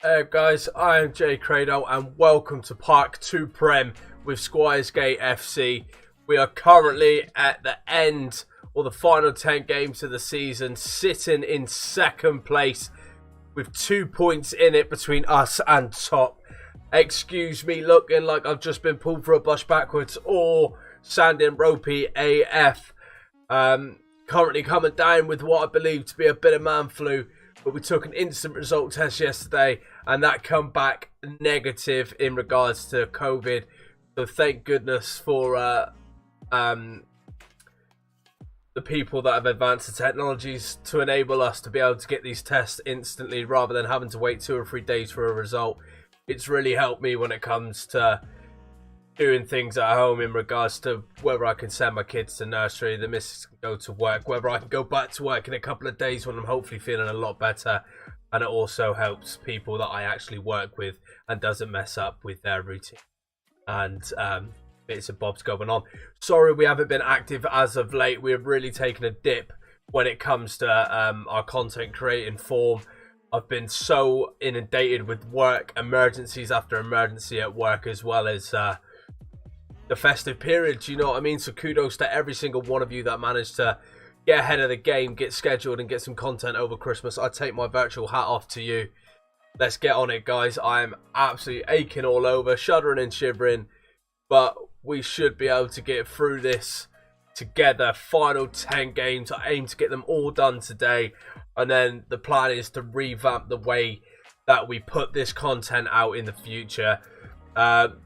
Hey guys, I am Jay Credo and welcome to Park To Prem with Squires Gate FC. We are currently at the end or the final 10 games of the season, sitting in second place with 2 points in it between us and top. Excuse me looking like I've just been pulled for a bus backwards or sanding ropey AF. Currently coming down with what I believe to be a bit of man flu. But we took an instant result test yesterday and that come back negative in regards to COVID. So thank goodness for the people that have advanced the technologies to enable us to be able to get these tests instantly rather than having to wait 2 or 3 days for a result. It's really helped me when it comes to doing things at home in regards to whether I can send my kids to nursery, the missus can go to work, whether I can go back to work in a couple of days when I'm hopefully feeling a lot better. And it also helps people that I actually work with and doesn't mess up with their routine and bits and bobs going on. Sorry we haven't been active as of late. We have really taken a dip when it comes to our content creating form. I've been so inundated with work, emergencies after emergency at work, as well as the festive period, do you know what I mean? So kudos to every single one of you that managed to get ahead of the game, get scheduled and get some content over Christmas. I take my virtual hat off to you. Let's get on it, guys. I am absolutely aching all over, shuddering and shivering, but we should be able to get through this together. Final 10 games. I aim to get them all done today, and then the plan is to revamp the way that we put this content out in the future.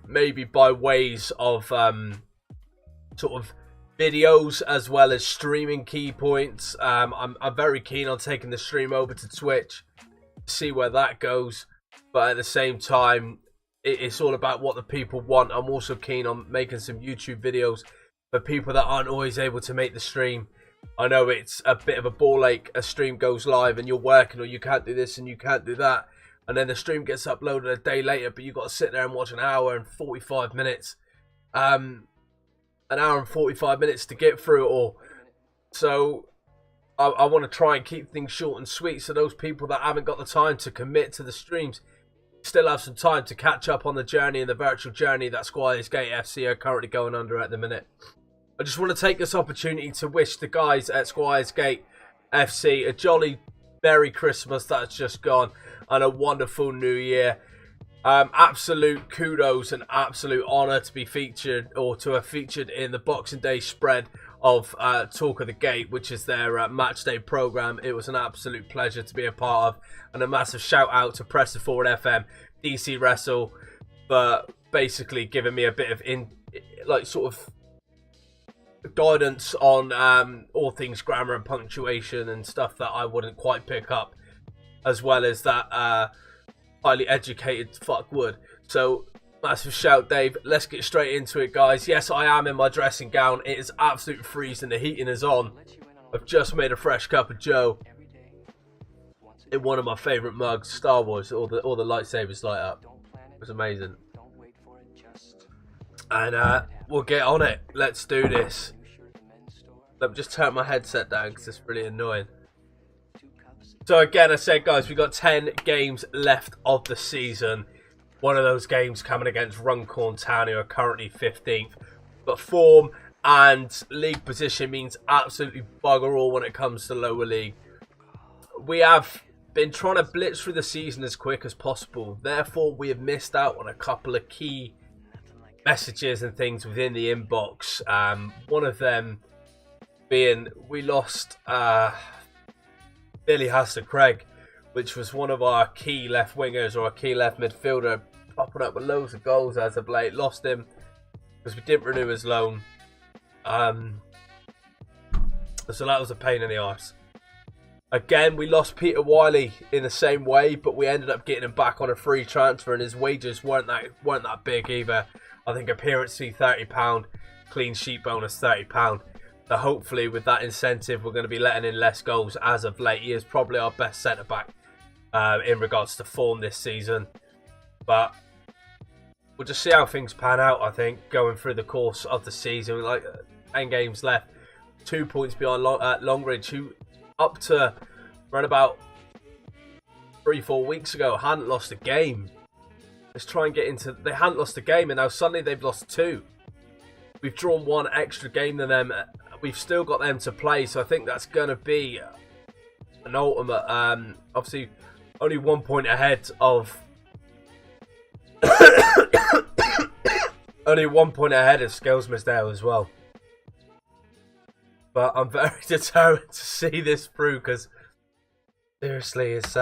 Maybe by ways of sort of videos as well as streaming key points. I'm very keen on taking the stream over to Twitch, see where that goes, but at the same time it's all about what the people want. I'm also keen on making some YouTube videos for people that aren't always able to make the stream. I know it's a bit of a ball ache. A stream goes live and you're working, or you can't do this and you can't do that, and then the stream gets uploaded a day later, but you've got to sit there and watch an hour and 45 minutes. An hour and 45 minutes to get through it all. So I want to try and keep things short and sweet, so those people that haven't got the time to commit to the streams still have some time to catch up on the journey and the virtual journey that Squires Gate FC are currently going under at the minute. I just want to take this opportunity to wish the guys at Squires Gate FC a jolly Merry Christmas that's just gone and a wonderful New Year. Absolute kudos and absolute honour to be featured, or to have featured in the Boxing Day spread of Talk of the Gate, which is their match day programme. It was an absolute pleasure to be a part of, and a massive shout out to Press It Forward FM, DC Wrestle, for basically giving me a bit of sort of guidance on all things grammar and punctuation and stuff that I wouldn't quite pick up, as well as that highly educated fuck would. So massive shout, Dave. Let's get straight into it, guys. Yes, I am in my dressing gown. It is absolute freezing. The heating is on. I've just made a fresh cup of joe in one of my favourite mugs, Star Wars. All the lightsabers light up. It was amazing. And we'll get on it. Let's do this. Let me just turn my headset down because it's really annoying. So again, I said, guys, we've got 10 games left of the season. One of those games coming against Runcorn Town, who are currently 15th. But form and league position means absolutely bugger all when it comes to lower league. We have been trying to blitz through the season as quick as possible. Therefore, we have missed out on a couple of key messages and things within the inbox. One of them being we lost Billy Haster-Craig, which was one of our key left wingers or a key left midfielder, popping up with loads of goals as of late. Lost him because we didn't renew his loan. So that was a pain in the arse. Again, we lost Peter Wiley in the same way, but we ended up getting him back on a free transfer, and his wages weren't that big either. I think appearance fee £30, clean sheet bonus £30. So hopefully with that incentive, we're going to be letting in less goals as of late. He is probably our best centre-back in regards to form this season. But we'll just see how things pan out, I think, going through the course of the season. Like 10 games left, 2 points behind Longridge, who up to around about 3-4 weeks ago hadn't lost a game. Let's try and get into... They hadn't lost a game, and now suddenly they've lost 2. We've drawn 1 extra game than them. We've still got them to play, so I think that's going to be an ultimate. Obviously, only 1 point ahead of... only 1 point ahead of Skillsmith there as well. But I'm very determined to see this through, because seriously, it's...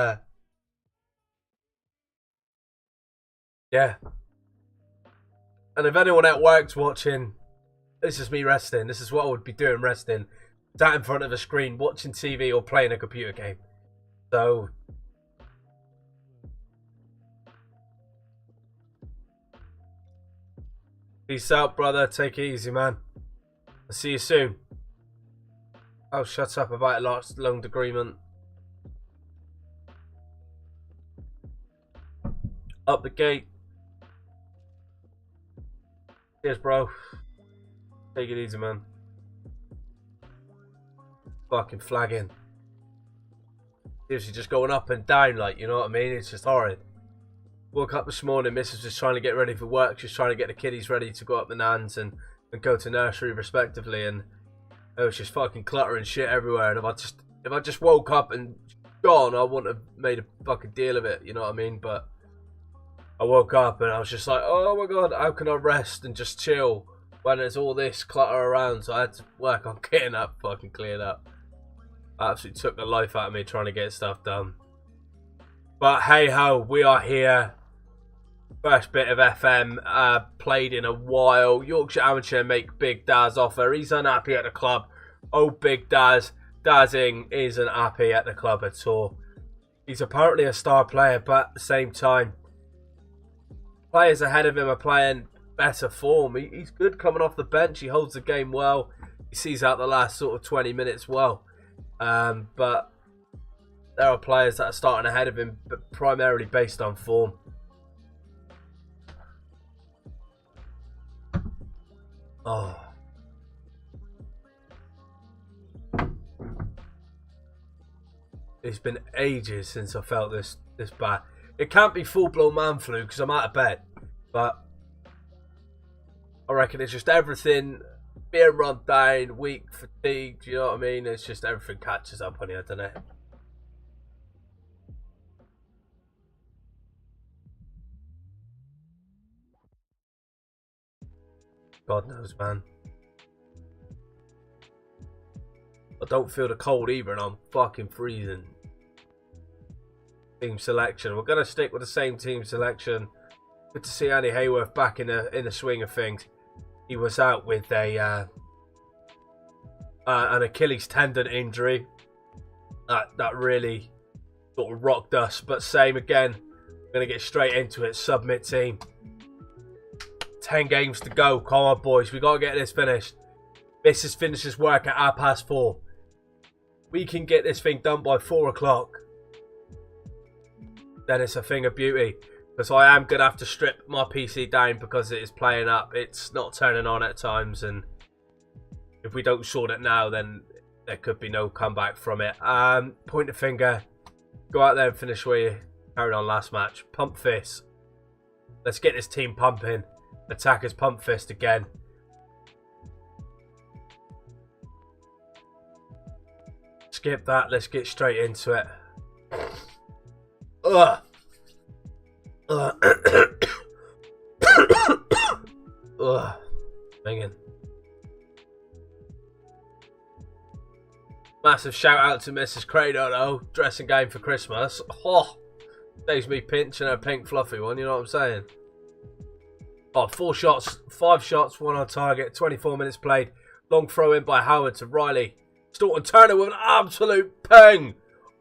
yeah. And if anyone at work's watching, this is me resting. This is what I would be doing resting. Sat in front of a screen, watching TV or playing a computer game. So... peace out, brother. Take it easy, man. I'll see you soon. Oh, shut up about a last loan agreement. Up the gate. Cheers, bro. Take it easy, man. Fucking flagging. Seriously, just going up and down, like, you know what I mean? It's just horrid. Woke up this morning, Mrs. was trying to get ready for work. She's trying to get the kiddies ready to go up the nans and go to nursery respectively, and it was just fucking cluttering shit everywhere. And if I just woke up and gone, I wouldn't have made a fucking deal of it, you know what I mean? But I woke up and I was just like, oh my god, how can I rest and just chill when there's all this clutter around? So I had to work on getting that fucking cleared up. Absolutely took the life out of me trying to get stuff done. But hey ho, we are here. First bit of FM played in a while. Yorkshire Amateur make Big Daz offer. He's unhappy at the club. Oh, Big Daz. Dazing isn't happy at the club at all. He's apparently a star player, but at the same time, players ahead of him are playing better form. He's good coming off the bench. He holds the game well. He sees out the last sort of 20 minutes well. But there are players that are starting ahead of him, but primarily based on form. Oh. It's been ages since I felt this bad. It can't be full-blown man flu because I'm out of bed. But I reckon it's just everything being run down, weak, fatigued, you know what I mean? It's just everything catches up on you, doesn't it? God knows, man. I don't feel the cold either, and I'm fucking freezing. Team selection. We're gonna stick with the same team selection. Good to see Andy Hayworth back in the swing of things. He was out with an Achilles tendon injury. That really sort of rocked us. But same again. We're gonna get straight into it. Submit team. 10 games to go. Come on, boys. We gotta get this finished. Mrs. finishes work at 4:30. We can get this thing done by 4 o'clock. Then it's a thing of beauty. Because I am gonna have to strip my PC down because it is playing up. It's not turning on at times, and if we don't sort it now, then there could be no comeback from it. Point the finger. Go out there and finish where you carried on last match. Pump fist. Let's get this team pumping. Attackers pump fist again. Skip that. Let's get straight into it. Ugh. Ugh. Banging. Massive shout out to Mrs. Credo though. Dressing game for Christmas. Oh, saves me pinching a pink fluffy one. You know what I'm saying? Oh, 4 shots, 5 shots, 1 on target, 24 minutes played. Long throw in by Howard to Riley. Staunton Turner with an absolute ping.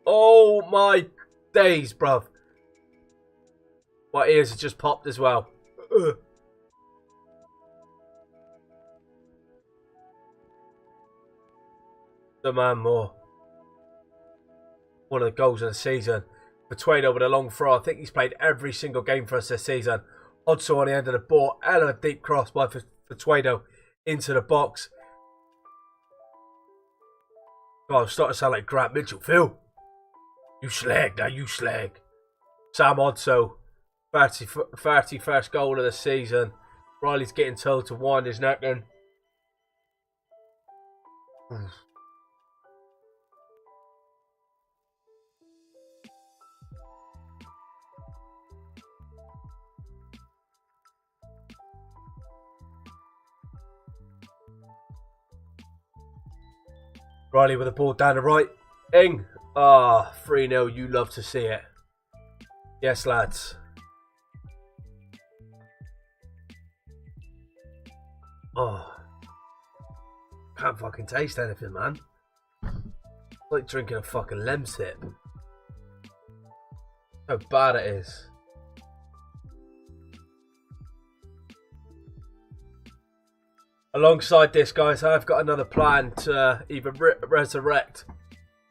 Oh my days, bruv. My ears have just popped as well. Ugh. The man more. One of the goals of the season. Betuedo with a long throw. I think he's played every single game for us this season. Odso on the end of the ball. Hell of a deep cross by Betuedo into the box. God, I'm starting to sound like Grant Mitchell. Phil, you slag now, you slag. Sam Odso, 31st goal of the season. Riley's getting told to wind his neck in. Riley with the ball down the right. Ing. 3-0. You love to see it. Yes, lads. Can't fucking taste anything, man. It's like drinking a fucking lemsip. How bad it is. Alongside this, guys, I've got another plan to either resurrect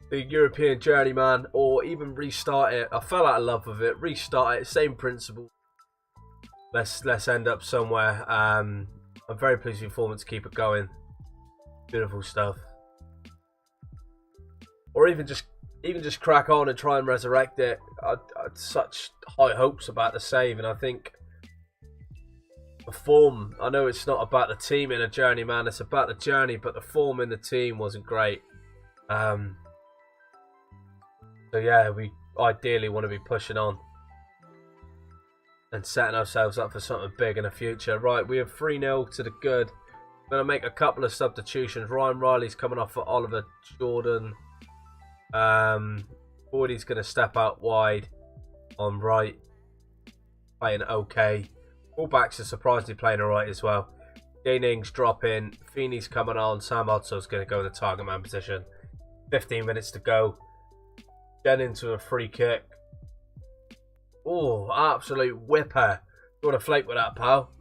the European Journeyman or even restart it. I fell out of love with it. Restart it, same principle. Let's end up somewhere. I'm very pleased with the performance to keep it going. Beautiful stuff. Or even just crack on and try and resurrect it. I had such high hopes about the save, and I think the form, I know it's not about the team in a journeyman, it's about the journey, but the form in the team wasn't great. So yeah, we ideally want to be pushing on and setting ourselves up for something big in the future. Right, we have 3-0 to the good. I'm going to make a couple of substitutions. Ryan Riley's coming off for Oliver Jordan. Boydie's going to step out wide on right, playing okay. Fullbacks are surprisingly playing alright as well. Daning's dropping. Feeney's coming on. Sam Odso's going to go in the target man position. 15 minutes to go. Jennings with a free kick. Oh, absolute whipper. You want to flake with that, pal?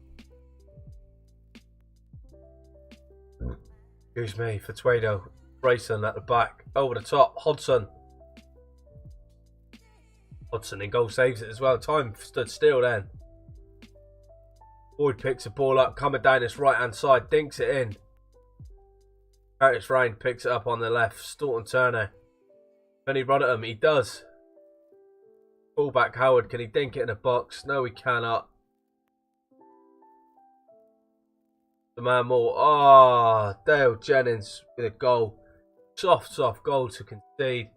Excuse me, Fatuedo. Grayson at the back. Over the top. Hodgson in goal, saves it as well. Time stood still then. Boyd picks the ball up, coming down this right hand side, dinks it in. Curtis Rain picks it up on the left. Staunton Turner. Can he run at him? He does. Fullback Howard, can he dink it in the box? No, he cannot. The man more. Dale Jennings with a goal. Soft goal to concede.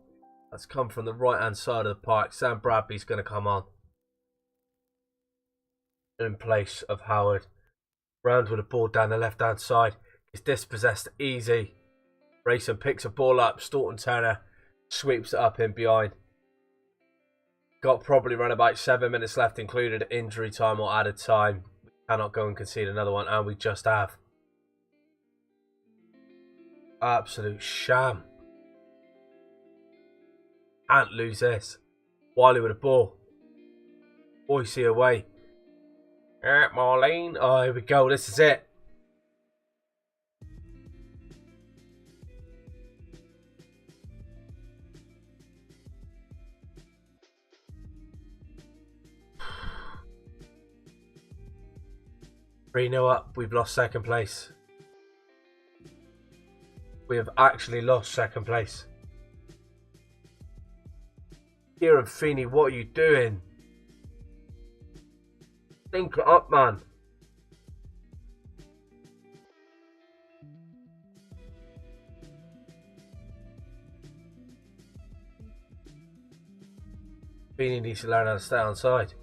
That's come from the right hand side of the park. Sam Bradley's going to come on in place of Howard. Round with the ball down the left hand side. It's dispossessed easy. Grayson picks a ball up. Staunton Turner sweeps it up in behind. Got probably around about 7 minutes left, included injury time or added time. We cannot go and concede another one, and we just have. Absolute sham. Can't lose this. Wiley with the ball. Boise away. Marlene. Oh, here we go. This is it. Three-0 up. We've lost second place. We have actually lost second place. Kieran Feeney, what are you doing? Think it up, man. Feeney needs to learn how to stay on side.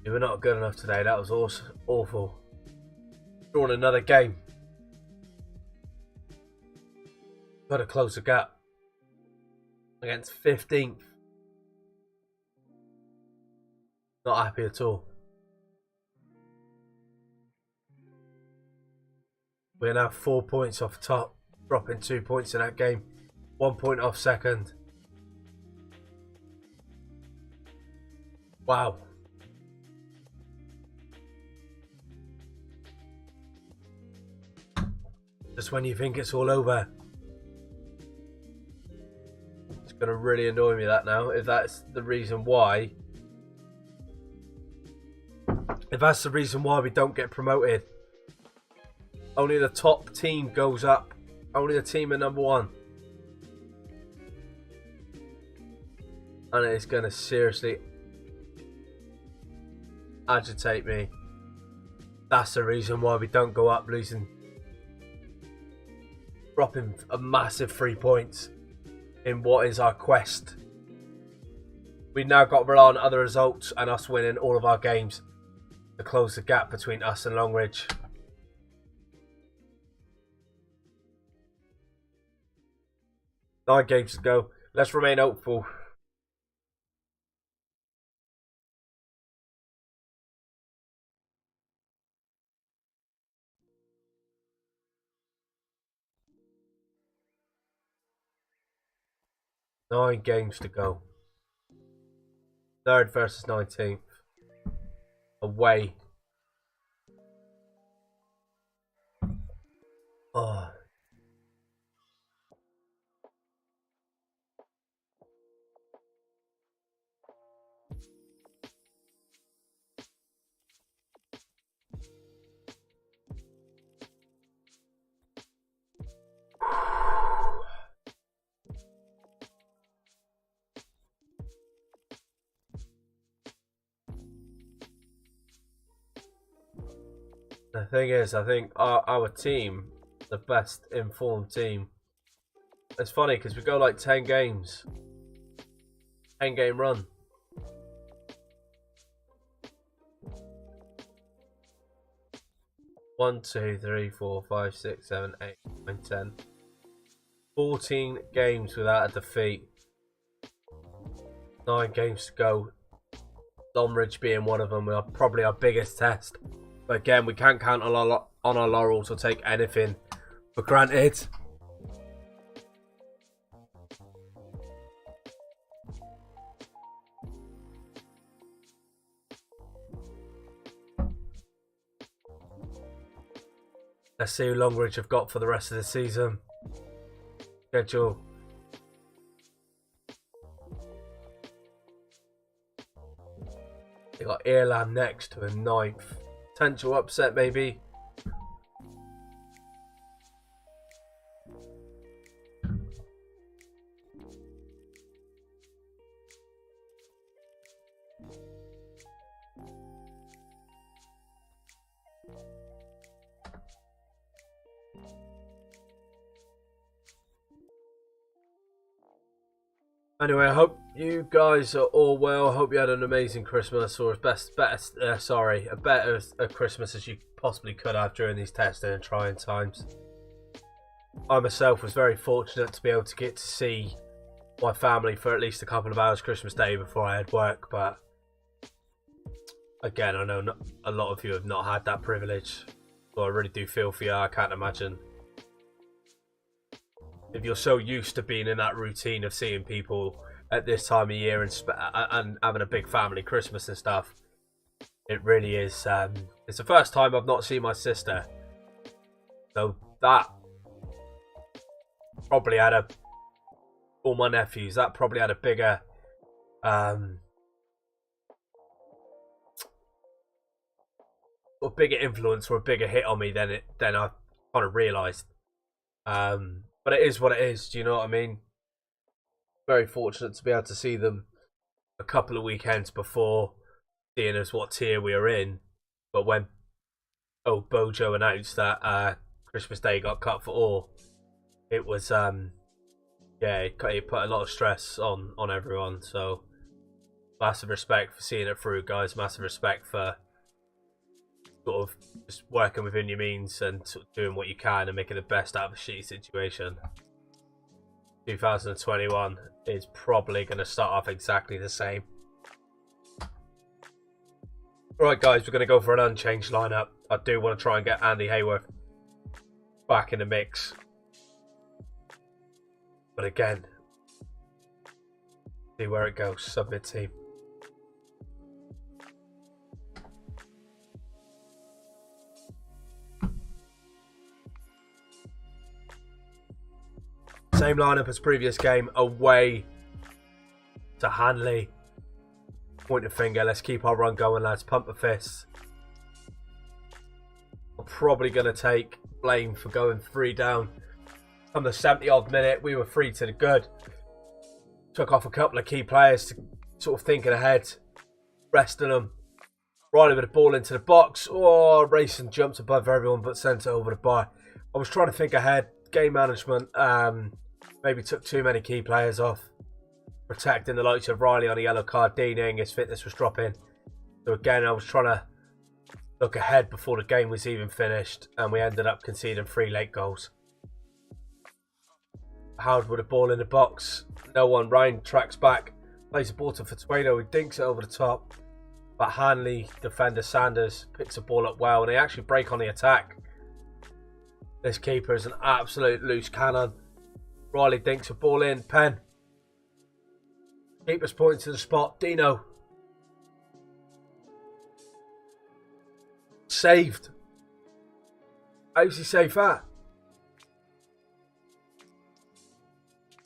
We were not good enough today. That was awful. Drawn another game. Got to close the gap against 15th. Not happy at all. We're now 4 points off top, dropping 2 points in that game. 1 point off second. Wow. Just when you think it's all over. It's going to really annoy me that now, if that's the reason why if that's the reason why we don't get promoted, only the top team goes up. Only the team at number 1. And it's going to seriously agitate me. That's the reason why we don't go up, dropping a massive 3 points in what is our quest. We've now got to rely on other results and us winning all of our games to close the gap between us and Longridge. Nine games to go. Let's remain hopeful. Nine games to go. 3rd versus 19th. Away. Oh. The thing is, I think our team, the best informed team. It's funny because we go like 10 games. 10 game run. One, 2, 3, 4, 5, 6, 7, 8, 9, 10. 14 games without a defeat. 9 games to go. Longridge being one of them. Probably our biggest test. But again, we can't count on our laurels or take anything for granted. Let's see who Longridge have got for the rest of the season. Schedule. They got Ireland next to a 9th. Potential upset maybe. Anyway, I hope you guys are all well. I hope you had an amazing Christmas, or a better Christmas as you possibly could have during these testing and trying times. I myself was very fortunate to be able to get to see my family for at least a couple of hours Christmas Day before I had work, but again, I know a lot of you have not had that privilege, so I really do feel for you. I can't imagine. If you're so used to being in that routine of seeing people at this time of year and having a big family Christmas and stuff, it really is. It's the first time I've not seen my sister, so that probably had all my nephews. That probably had a bigger or bigger influence or a bigger hit on me than I kind of realised. But it is what it is, do you know what I mean? Very fortunate to be able to see them a couple of weekends before, seeing as what tier we are in. But when Bojo announced that Christmas Day got cut for all, it was it put a lot of stress on everyone. So massive respect for seeing it through, guys. Massive respect for sort of just working within your means and sort of doing what you can and making the best out of a shitty situation. 2021 is probably going to start off exactly the same. Right, guys, we're going to go for an unchanged lineup. I do want to try and get Andy Hayworth back in the mix, but again, see where it goes. Submit team. Same lineup as previous game, away to Hanley. Point the finger, let's keep our run going, lads. Pump the fists. probably going to take blame for going 3 down. On the 70-odd minute, we were 3 to the good. Took off a couple of key players to sort of thinking ahead, resting them. Riley with the ball into the box. Oh, racing jumped above everyone but sent it over the bar. I was trying to think ahead. Game management, maybe took too many key players off. Protecting the likes of Riley on a yellow card. Deaning, his fitness was dropping. So again, I was trying to look ahead before the game was even finished, and we ended up conceding 3 late goals. Howard with the ball in the box. No one. Ryan tracks back. Plays the ball to Fatuedo, who dinks it over the top. But Hanley, defender Sanders, picks the ball up well, and they actually break on the attack. This keeper is an absolute loose cannon. Riley dinks the ball in. Penn. Keeper's pointing to the spot. Dino. Saved. How's he save that?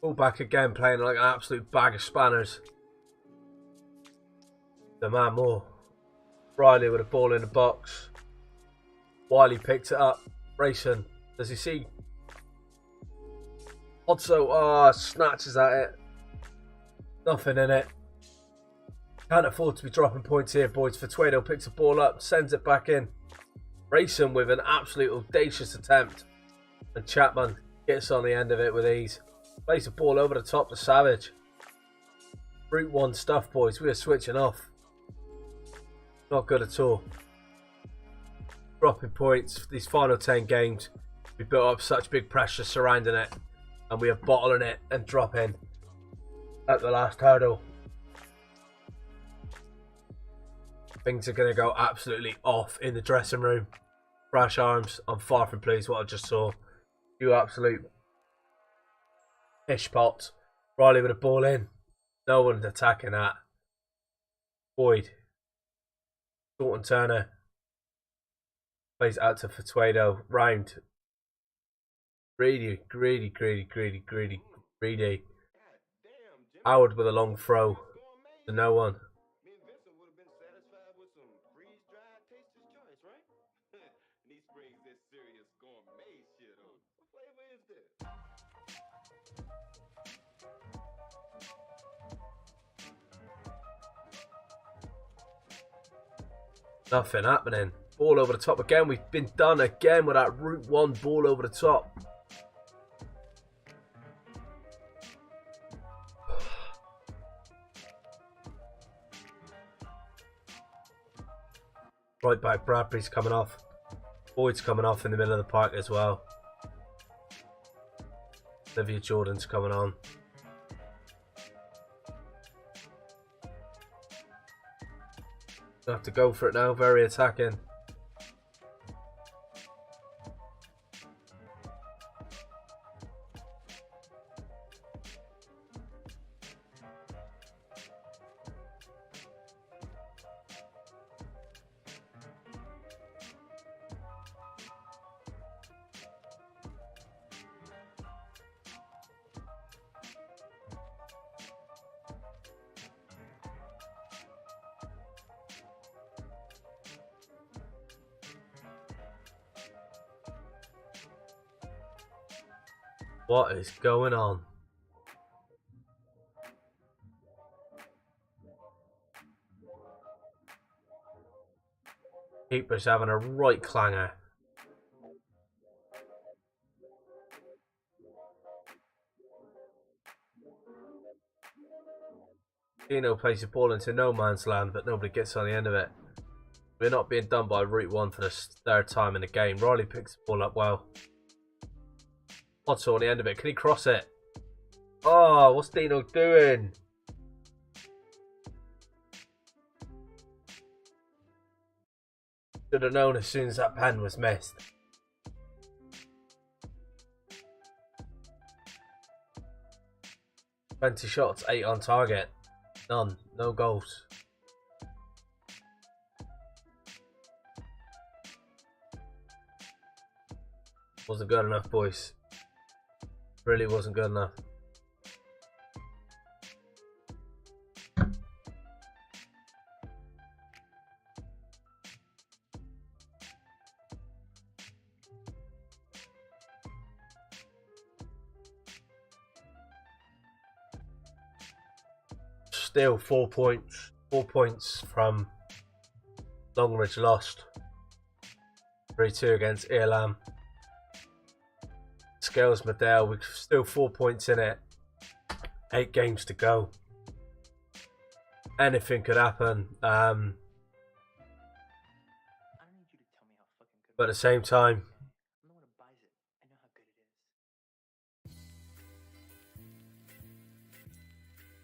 Full back again, playing like an absolute bag of spanners. The man more. Riley with a ball in the box. Wiley picks it up. Racing. Does he see? Odso, snatches at it. Nothing in it. Can't afford to be dropping points here, boys. Fatuedo picks the ball up, sends it back in. Racing with an absolute audacious attempt. And Chapman gets on the end of it with ease. Plays the ball over the top to Savage. Route 1 stuff, boys. We are switching off. Not good at all. Dropping points. These final 10 games, we built up such big pressure surrounding it. And we are bottling it and dropping at the last hurdle. Things are going to go absolutely off in the dressing room. Crash arms. I'm far from pleased what I just saw. You absolute pish pots. Riley with a ball in. No one's attacking that. Boyd. Thornton Turner. Plays out to Fatuedo. Round. Greedy. Howard with a long throw. To no one. Nothing happening. Ball over the top again. We've been done again with that Route 1 ball over the top. Right back, Bradbury's coming off. Boyd's coming off in the middle of the park as well. Olivia Jordan's coming on. Have to go for it now, very attacking. What is going on? Keeper's having a right clanger. Dino plays the ball into no man's land, but nobody gets on the end of it. We're not being done by Route 1 for the 3rd time in the game. Riley picks the ball up well. Otto on the end of it. Can he cross it? Oh, what's Dino doing? Should have known as soon as that pen was missed. "20 shots, 8 on target. None. No goals." Wasn't good enough, boys. Really wasn't good enough. still 4 points. 4 points from Longridge lost. 3-2 against Earlam. Scales Medell, we're still 4 points in it. 8 games to go. Anything could happen. But at the same time,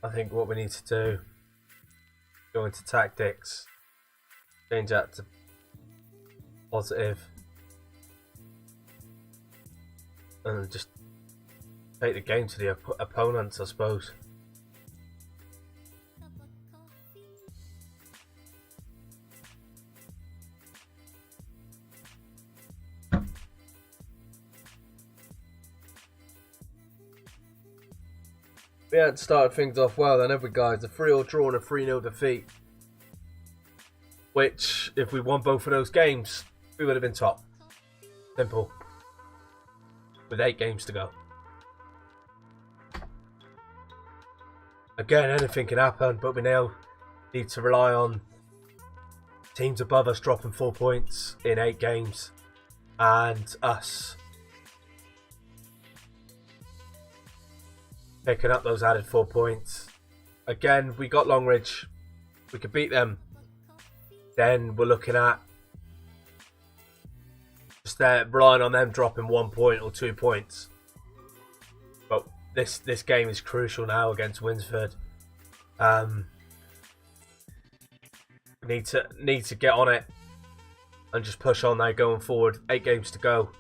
I think what we need to do, go into tactics, change that to positive, and just take the game to the opponents, I suppose. We hadn't started things off well then, have we, guys? A 3-3 draw and a 3-0 defeat. Which, if we won both of those games, we would have been top. Simple. With 8 games to go. Again, anything can happen, but we now need to rely on teams above us dropping 4 points in 8 games. And us picking up those added 4 points. Again, we got Longridge. We could beat them. Then we're looking at just relying on them dropping 1 point or 2 points. But this game is crucial now against Winsford. Need to get on it and just push on now going forward. 8 games to go.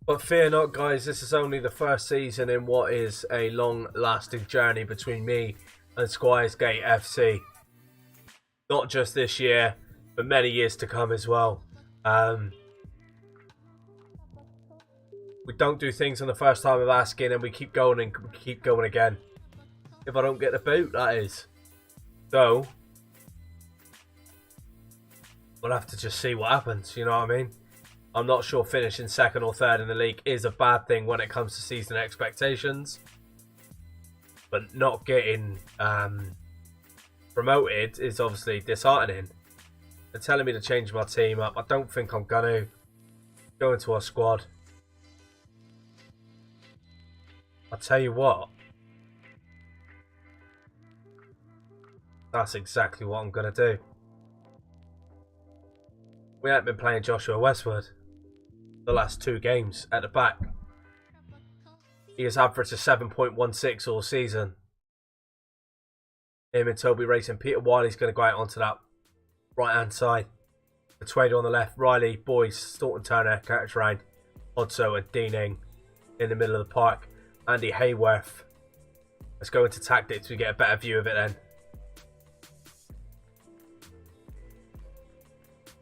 But fear not, guys, this is only the first season in what is a long-lasting journey between me and Squires Gate FC. Not just this year, but many years to come as well. We don't do things on the first time of asking, and we keep going and keep going again. If I don't get the boot, that is. So, we'll have to just see what happens, you know what I mean? I'm not sure finishing second or third in the league is a bad thing when it comes to season expectations. But not getting promoted is obviously disheartening. They're telling me to change my team up. I don't think I'm going to go into our squad. I'll tell you what. That's exactly what I'm going to do. We haven't been playing Joshua Westwood the last 2 games at the back. He has averaged a 7.16 all season. Him and Toby racing. Peter Wiley's going to go out onto that right hand side. The Trader on the left. Riley, Boyce, Staunton Turner, Curtis Ryan, Odso and Deaning in the middle of the park. Andy Hayworth. Let's go into tactics. We get a better view of it then.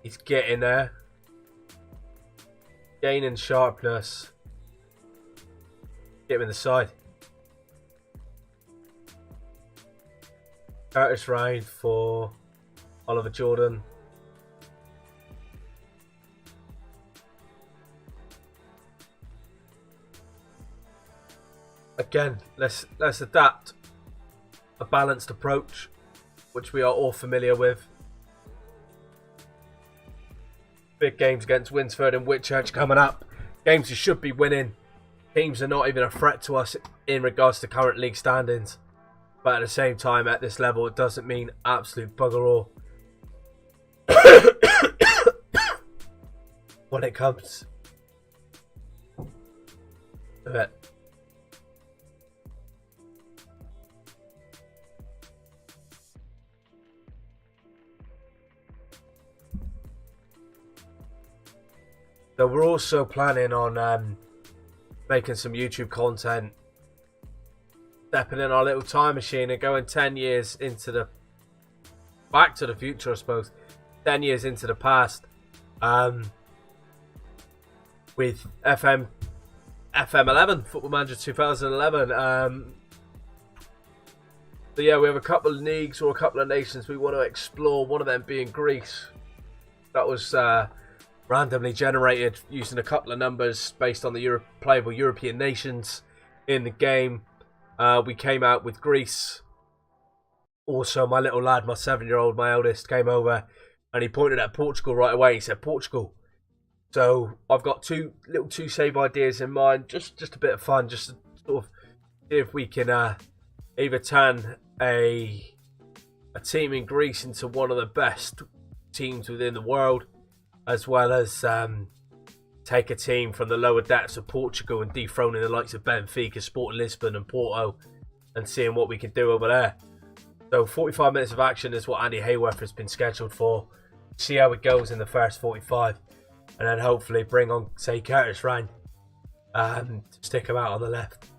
He's getting there. Gaining sharpness. Get him in the side. Curtis Ryan for Oliver Jordan. Again, let's adapt a balanced approach, which we are all familiar with. Big games against Winsford and Whitchurch coming up. Games you should be winning. Teams are not even a threat to us in regards to current league standings. But at the same time, at this level, it doesn't mean absolute bugger all. When it comes to it. So we're also planning on making some YouTube content, stepping in our little time machine and going 10 years into the back to the future, I suppose. 10 years into the past, with FM11, Football Manager 2011. So yeah, we have a couple of leagues or a couple of nations we want to explore, one of them being Greece. That was randomly generated using a couple of numbers based on the playable European nations in the game. We came out with Greece. Also, my little lad, my 7-year-old, my eldest, came over and he pointed at Portugal right away. He said, Portugal. So I've got two save ideas in mind. Just a bit of fun, just to sort of see if we can either turn a team in Greece into one of the best teams within the world, as well as take a team from the lower depths of Portugal and dethroning the likes of Benfica, Sporting Lisbon and Porto, and seeing what we can do over there. So 45 minutes of action is what Andy Hayworth has been scheduled for. See how it goes in the first 45, and then hopefully bring on, say, Curtis Ryan and stick him out on the left.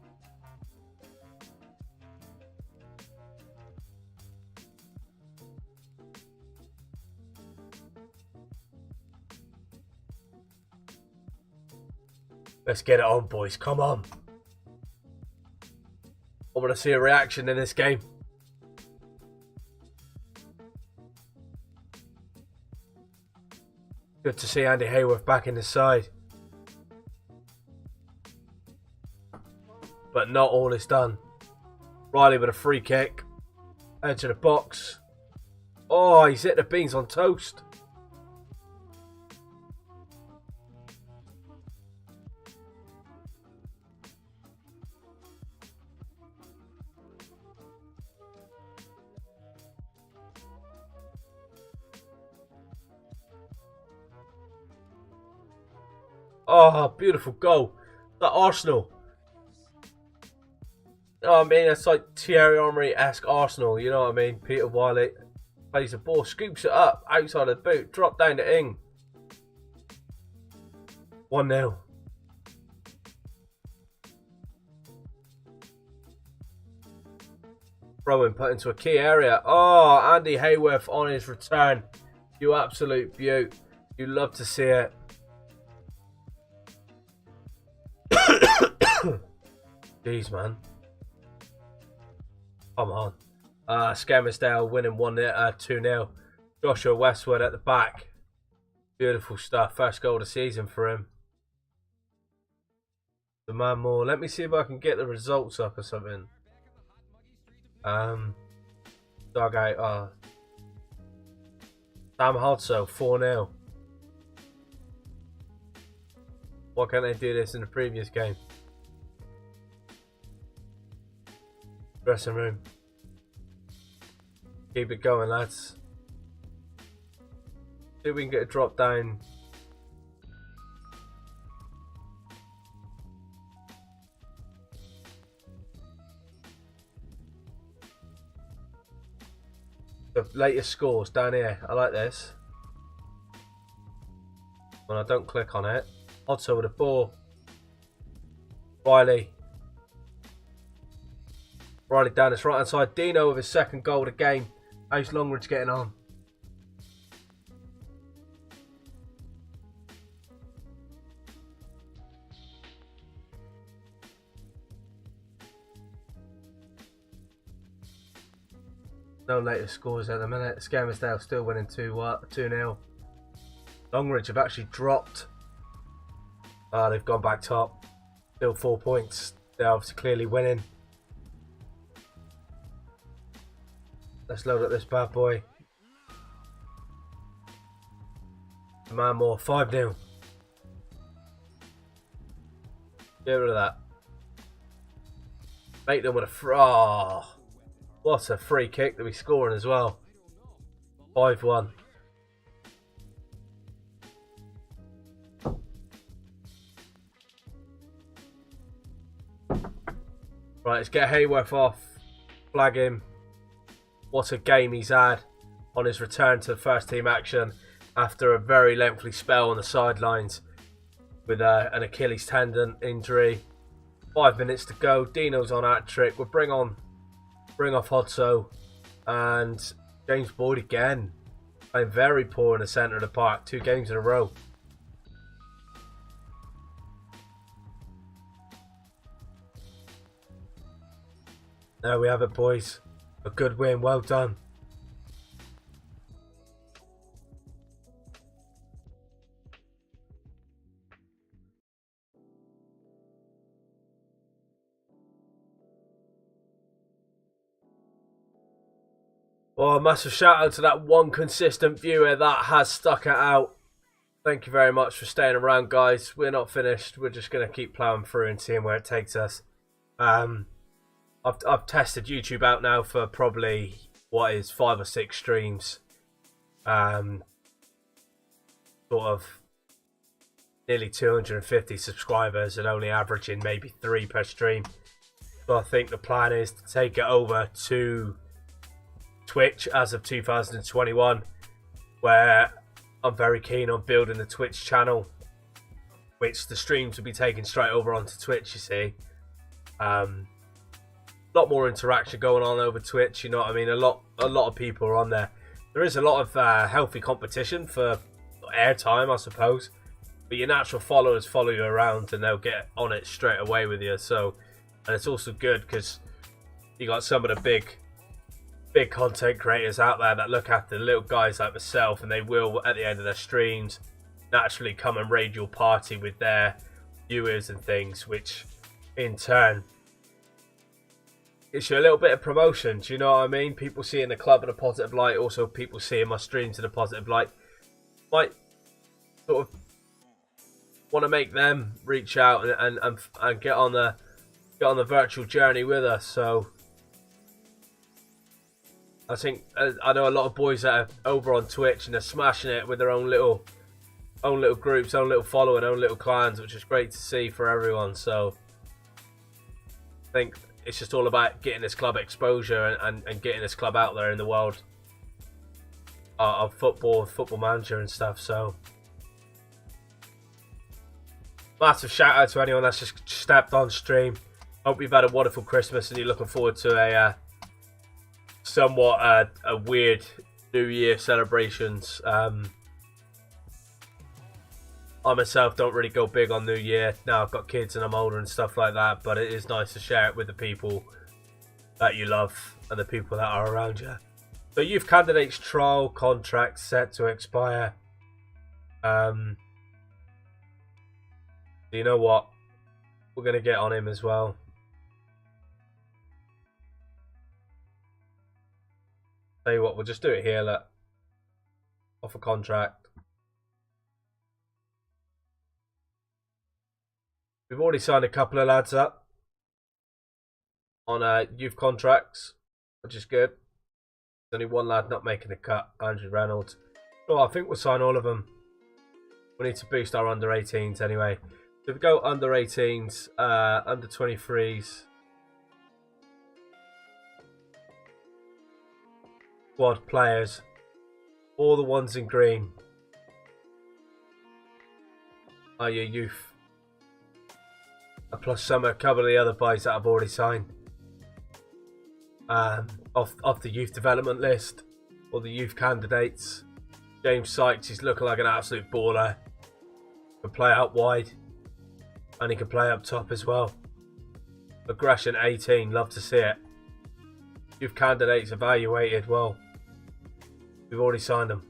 Let's get it on, boys. Come on. I want to see a reaction in this game. Good to see Andy Hayworth back in the side. But not all is done. Riley with a free kick. Edge of the box. Oh, he's hit the beans on toast. Oh, beautiful goal. That Arsenal. Oh, I mean, it's like Thierry Henry-esque Arsenal, you know what I mean? Peter Wiley plays the ball, scoops it up, outside of the boot, drop down to Ing. 1-0. Rowan put into a key area. Oh, Andy Hayworth on his return. You absolute beaut. You love to see it. Jeez, man. Come on. Skelmersdale winning 2-0. Joshua Westwood at the back. Beautiful stuff. First goal of the season for him. The man more. Let me see if I can get the results up or something. Dugout. Sam Hodso 4-0. Why can't they do this in the previous game? Dressing room. Keep it going, lads. See if we can get a drop down. The latest scores down here. I like this. When I don't click on it. Also with a ball. Riley down this right hand side. Dino with his second goal of the game. How's Longridge getting on? No latest scores at the minute. Skelmersdale still winning 2-0. Longridge have actually dropped. They've gone back top. Still 4 points. They're obviously clearly winning. Let's load up this bad boy. A man more. 5-0. Get rid of that. Make them with a oh, what a free kick that we're scoring as well. 5-1. Right, let's get Hayworth off. Flag him. What a game he's had on his return to first team action after a very lengthy spell on the sidelines. with an Achilles tendon injury. 5 minutes to go. Dino's on hat-trick. We'll bring off Hodso, and James Boyd again. Playing very poor in the centre of the park. 2 games in a row. There we have it, boys. A good win. Well done. Well, a massive shout out to that one consistent viewer that has stuck it out. Thank you very much for staying around, guys. We're not finished. We're just going to keep plowing through and seeing where it takes us. I've tested YouTube out now for probably, 5 or 6 streams. Sort of nearly 250 subscribers and only averaging maybe 3 per stream. So I think the plan is to take it over to Twitch as of 2021, where I'm very keen on building the Twitch channel, which the streams will be taken straight over onto Twitch, you see. A lot more interaction going on over Twitch, you know what I mean? A lot of people are on there. There is a lot of healthy competition for airtime, I suppose, but your natural followers follow you around and they'll get on it straight away with you. So, and it's also good because you got some of the big content creators out there that look after the little guys like myself, and they will at the end of their streams naturally come and raid your party with their viewers and things, which in turn gives you a little bit of promotion. Do you know what I mean? People seeing the club in a positive light, also people seeing my streams in a positive light might sort of want to make them reach out and get on the virtual journey with us. So I think I know a lot of boys that are over on Twitch and they're smashing it with their own little groups, own little following, own little clans, which is great to see for everyone. So I think it's just all about getting this club exposure and getting this club out there in the world of football manager and stuff. So massive shout out to anyone that's just stepped on stream. Hope you've had a wonderful Christmas and you're looking forward to a somewhat a weird New Year celebrations. I myself don't really go big on New Year. Now I've got kids and I'm older and stuff like that, but it is nice to share it with the people that you love and the people that are around you. So youth candidates trial contract set to expire. You know what? We're going to get on him as well. Tell you what, we'll just do it here. Look, off a contract. We've already signed a couple of lads up on youth contracts, which is good. There's only one lad not making the cut, Andrew Reynolds. Oh, I think we'll sign all of them. We need to boost our under 18s anyway. So if we go under 18s, under 23s, squad players, all the ones in green are your youth. Plus a couple of the other boys that I've already signed off the youth development list, or the youth candidates. James Sykes is looking like an absolute baller. Can play out wide and he can play up top as well. Aggression 18, love to see it. Youth candidates evaluated well. We've already signed them.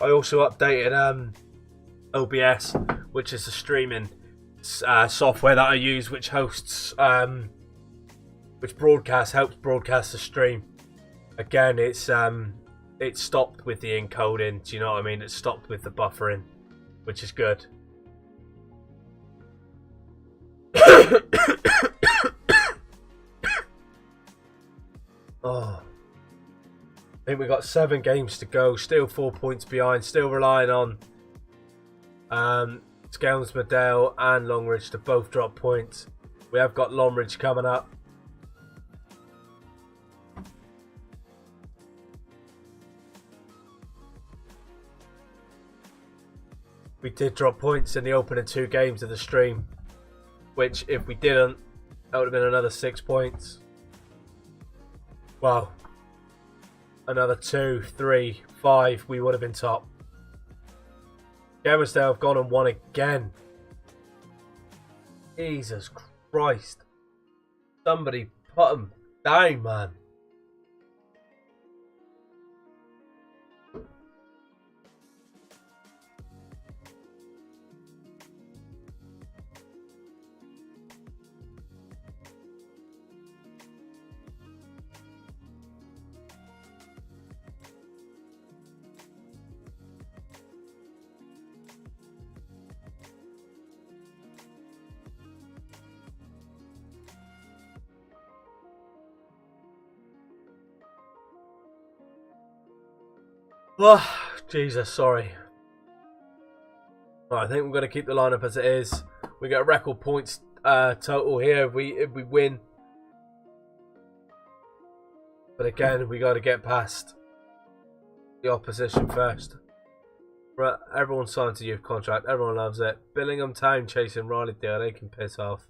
I also updated OBS, which is the streaming software that I use, which hosts, which helps broadcast the stream. Again, it's stopped with the encoding. Do you know what I mean? It's stopped with the buffering, which is good. Oh. I think we've got 7 games to go, still 4 points behind, still relying on Skelmersdale and Longridge to both drop points. We have got Longridge coming up. did drop points in the opening 2 games of the stream, which if we didn't, that would have been another 6 points. Well, another 2, 3, 5, we would have been top. Gemmersdale have gone and won again. Jesus Christ. Somebody put them down, man. Oh, Jesus, sorry. Right, I think we're going to keep the lineup as it is. We get a record points total here if we win. But again, we got to get past the opposition first. Right, everyone signs a youth contract. Everyone loves it. Billingham Town chasing Raleigh-Dale. They can piss off.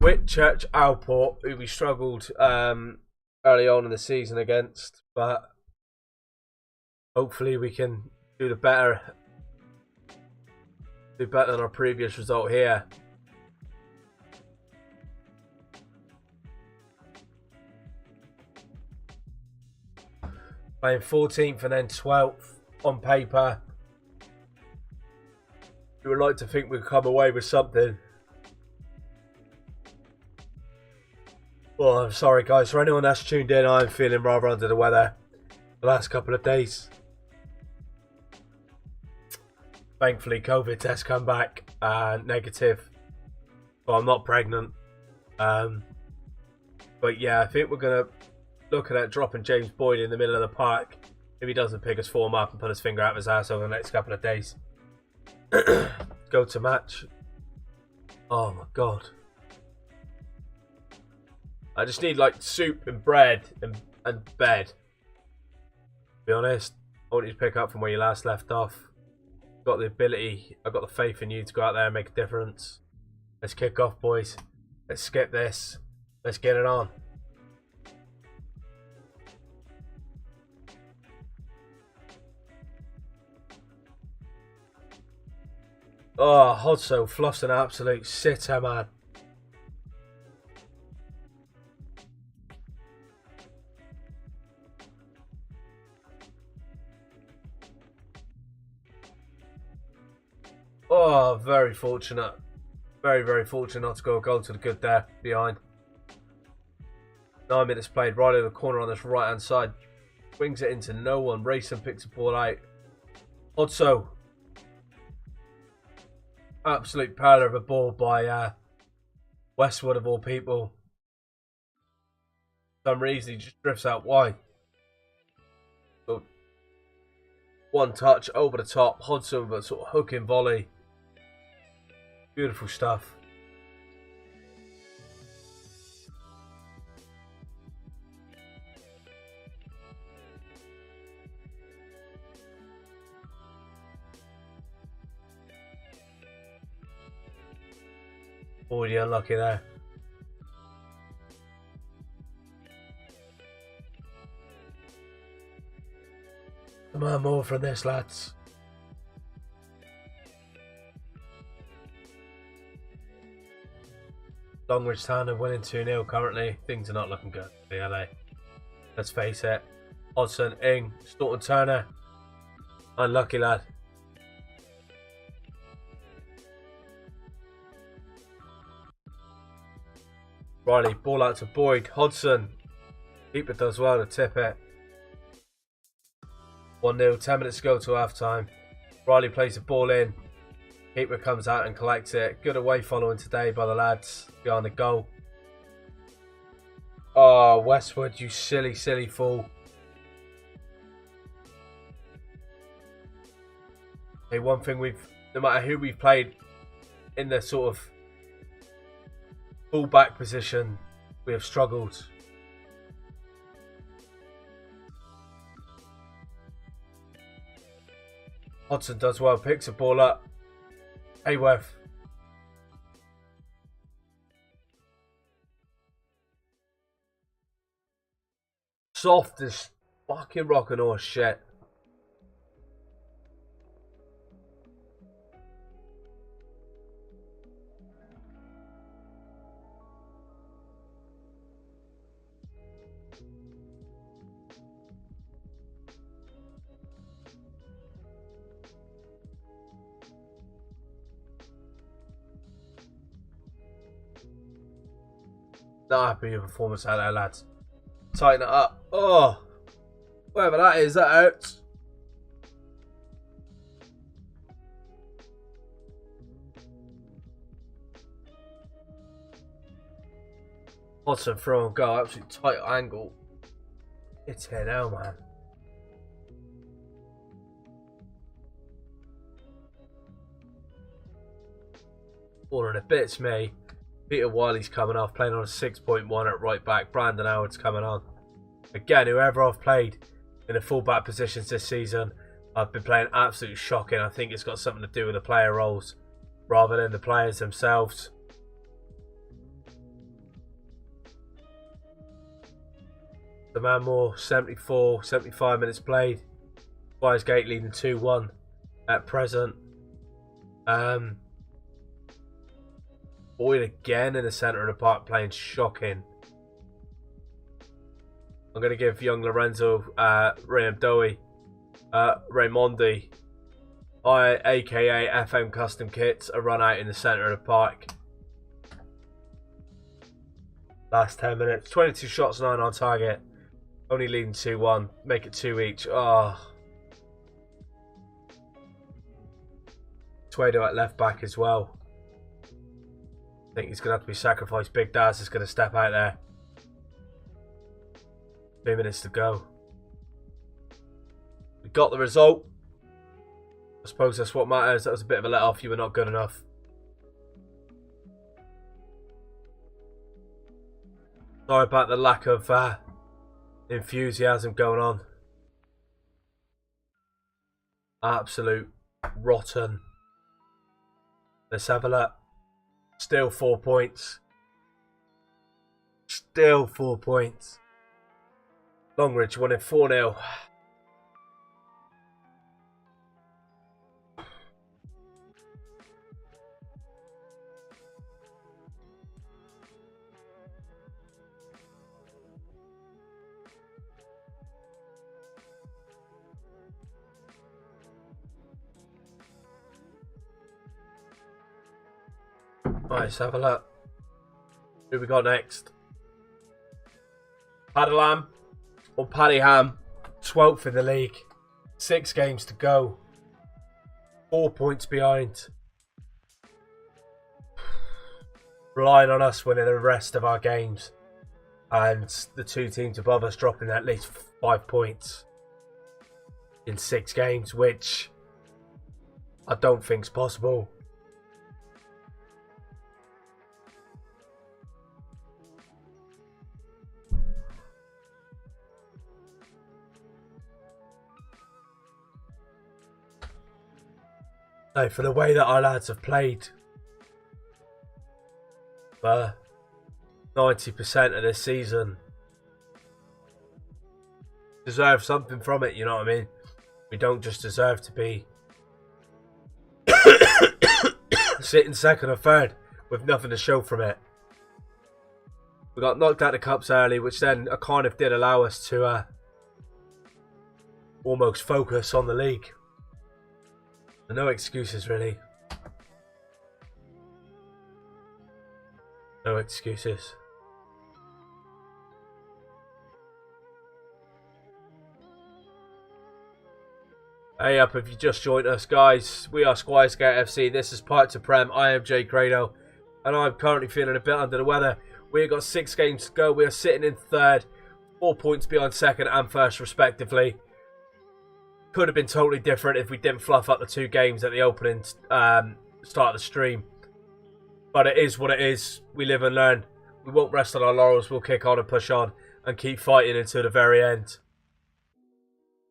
Whitchurch Alport, who we struggled early on in the season against, but hopefully we can do better than our previous result here. Playing 14th and then 12th on paper. We would like to think we'd come away with something. Well, I'm sorry guys, for anyone that's tuned in, I'm feeling rather under the weather the last couple of days. Thankfully, COVID test come back negative. Well, I'm not pregnant. But yeah, I think we're going to look at dropping James Boyd in the middle of the park if he doesn't pick his form up and put his finger out of his ass over the next couple of days. Go to match. Oh my God. I just need like soup and bread and bed. To be honest, I want you to pick up from where you last left off. Got the ability, I've got the faith in you to go out there and make a difference. Let's kick off, boys. Let's skip this. Let's get it on. Oh, Hodso fluffs an absolute sitter, man. Oh, very fortunate. Very, very fortunate not to go a goal to the good there behind. 9 minutes played, right in the corner on this right hand side. Brings it into no one. Rayson picks the ball out. Hodso. Absolute powder of a ball by Westwood of all people. For some reason he just drifts out wide. So, one touch over the top. Hodson with a sort of hooking volley. Beautiful stuff. Already unlucky there. Come on, more from this, lads. Longridge Town are winning 2-0 currently. Things are not looking good, are they? Let's face it. Hodson, Ing, Staunton Turner. Unlucky lad. Riley, ball out to Boyd. Hodson. Keeper does well to tip it. 1-0, 10 minutes to go to half time. Riley plays the ball in. Keeper comes out and collects it. Good away following today by the lads behind the goal. Oh, Westwood, you silly, silly fool. Hey, one thing no matter who we've played in the sort of full-back position, we have struggled. Hodson does well, picks the ball up. Hayworth. Soft as fucking rockin' horse shit. Not happy with your performance out there, lads. Tighten it up. Oh, whatever that is, that hurts. Hodson throw and go, absolute tight angle. It's here now, man. Falling a bits, me. Peter Wiley's coming off, playing on a 6.1 at right back. Brandon Howard's coming on. Again, whoever I've played in the full-back positions this season, I've been playing absolutely shocking. I think it's got something to do with the player roles rather than the players themselves. The man more, 74, 75 minutes played. Squires Gate leading 2-1 at present. Boyd again in the centre of the park playing shocking. I'm going to give young Lorenzo Raimondi, aka FM CustomKits, a run out in the centre of the park. Last 10 minutes, 22 shots, 9 on target. Only leading 2-1, make it 2 each. Oh. Tuedo at left back as well. I think he's going to have to be sacrificed. Big Daz is going to step out there. 2 minutes to go. We got the result. I suppose that's what matters. That was a bit of a let-off. You were not good enough. Sorry about the lack of enthusiasm going on. Absolute rotten. Let's have a look. Still 4 points. Still 4 points. Longridge won it 4-0. Right, let's have a look. Who we got next? Paddylam or Paddy Ham, 12th in the league. 6 games to go. 4 points behind. Relying on us winning the rest of our games. And the 2 teams above us dropping at least 5 points in 6 games, which I don't think is possible. No, for the way that our lads have played for 90% of this season, deserve something from it, you know what I mean? We don't just deserve to be sitting second or third with nothing to show from it. We got knocked out of the cups early, which then kind of did allow us to almost focus on the league. No excuses, really. No excuses. Hey up, if you just joined us, guys, we are Squires Gate FC. This is Park To Prem. I am Jay Credo, and I'm currently feeling a bit under the weather. We've got 6 games to go. We are sitting in third, 4 points behind second and first, respectively. Could have been totally different if we didn't fluff up the 2 games at the opening start of the stream. But it is what it is. We live and learn. We won't rest on our laurels. We'll kick on and push on and keep fighting until the very end.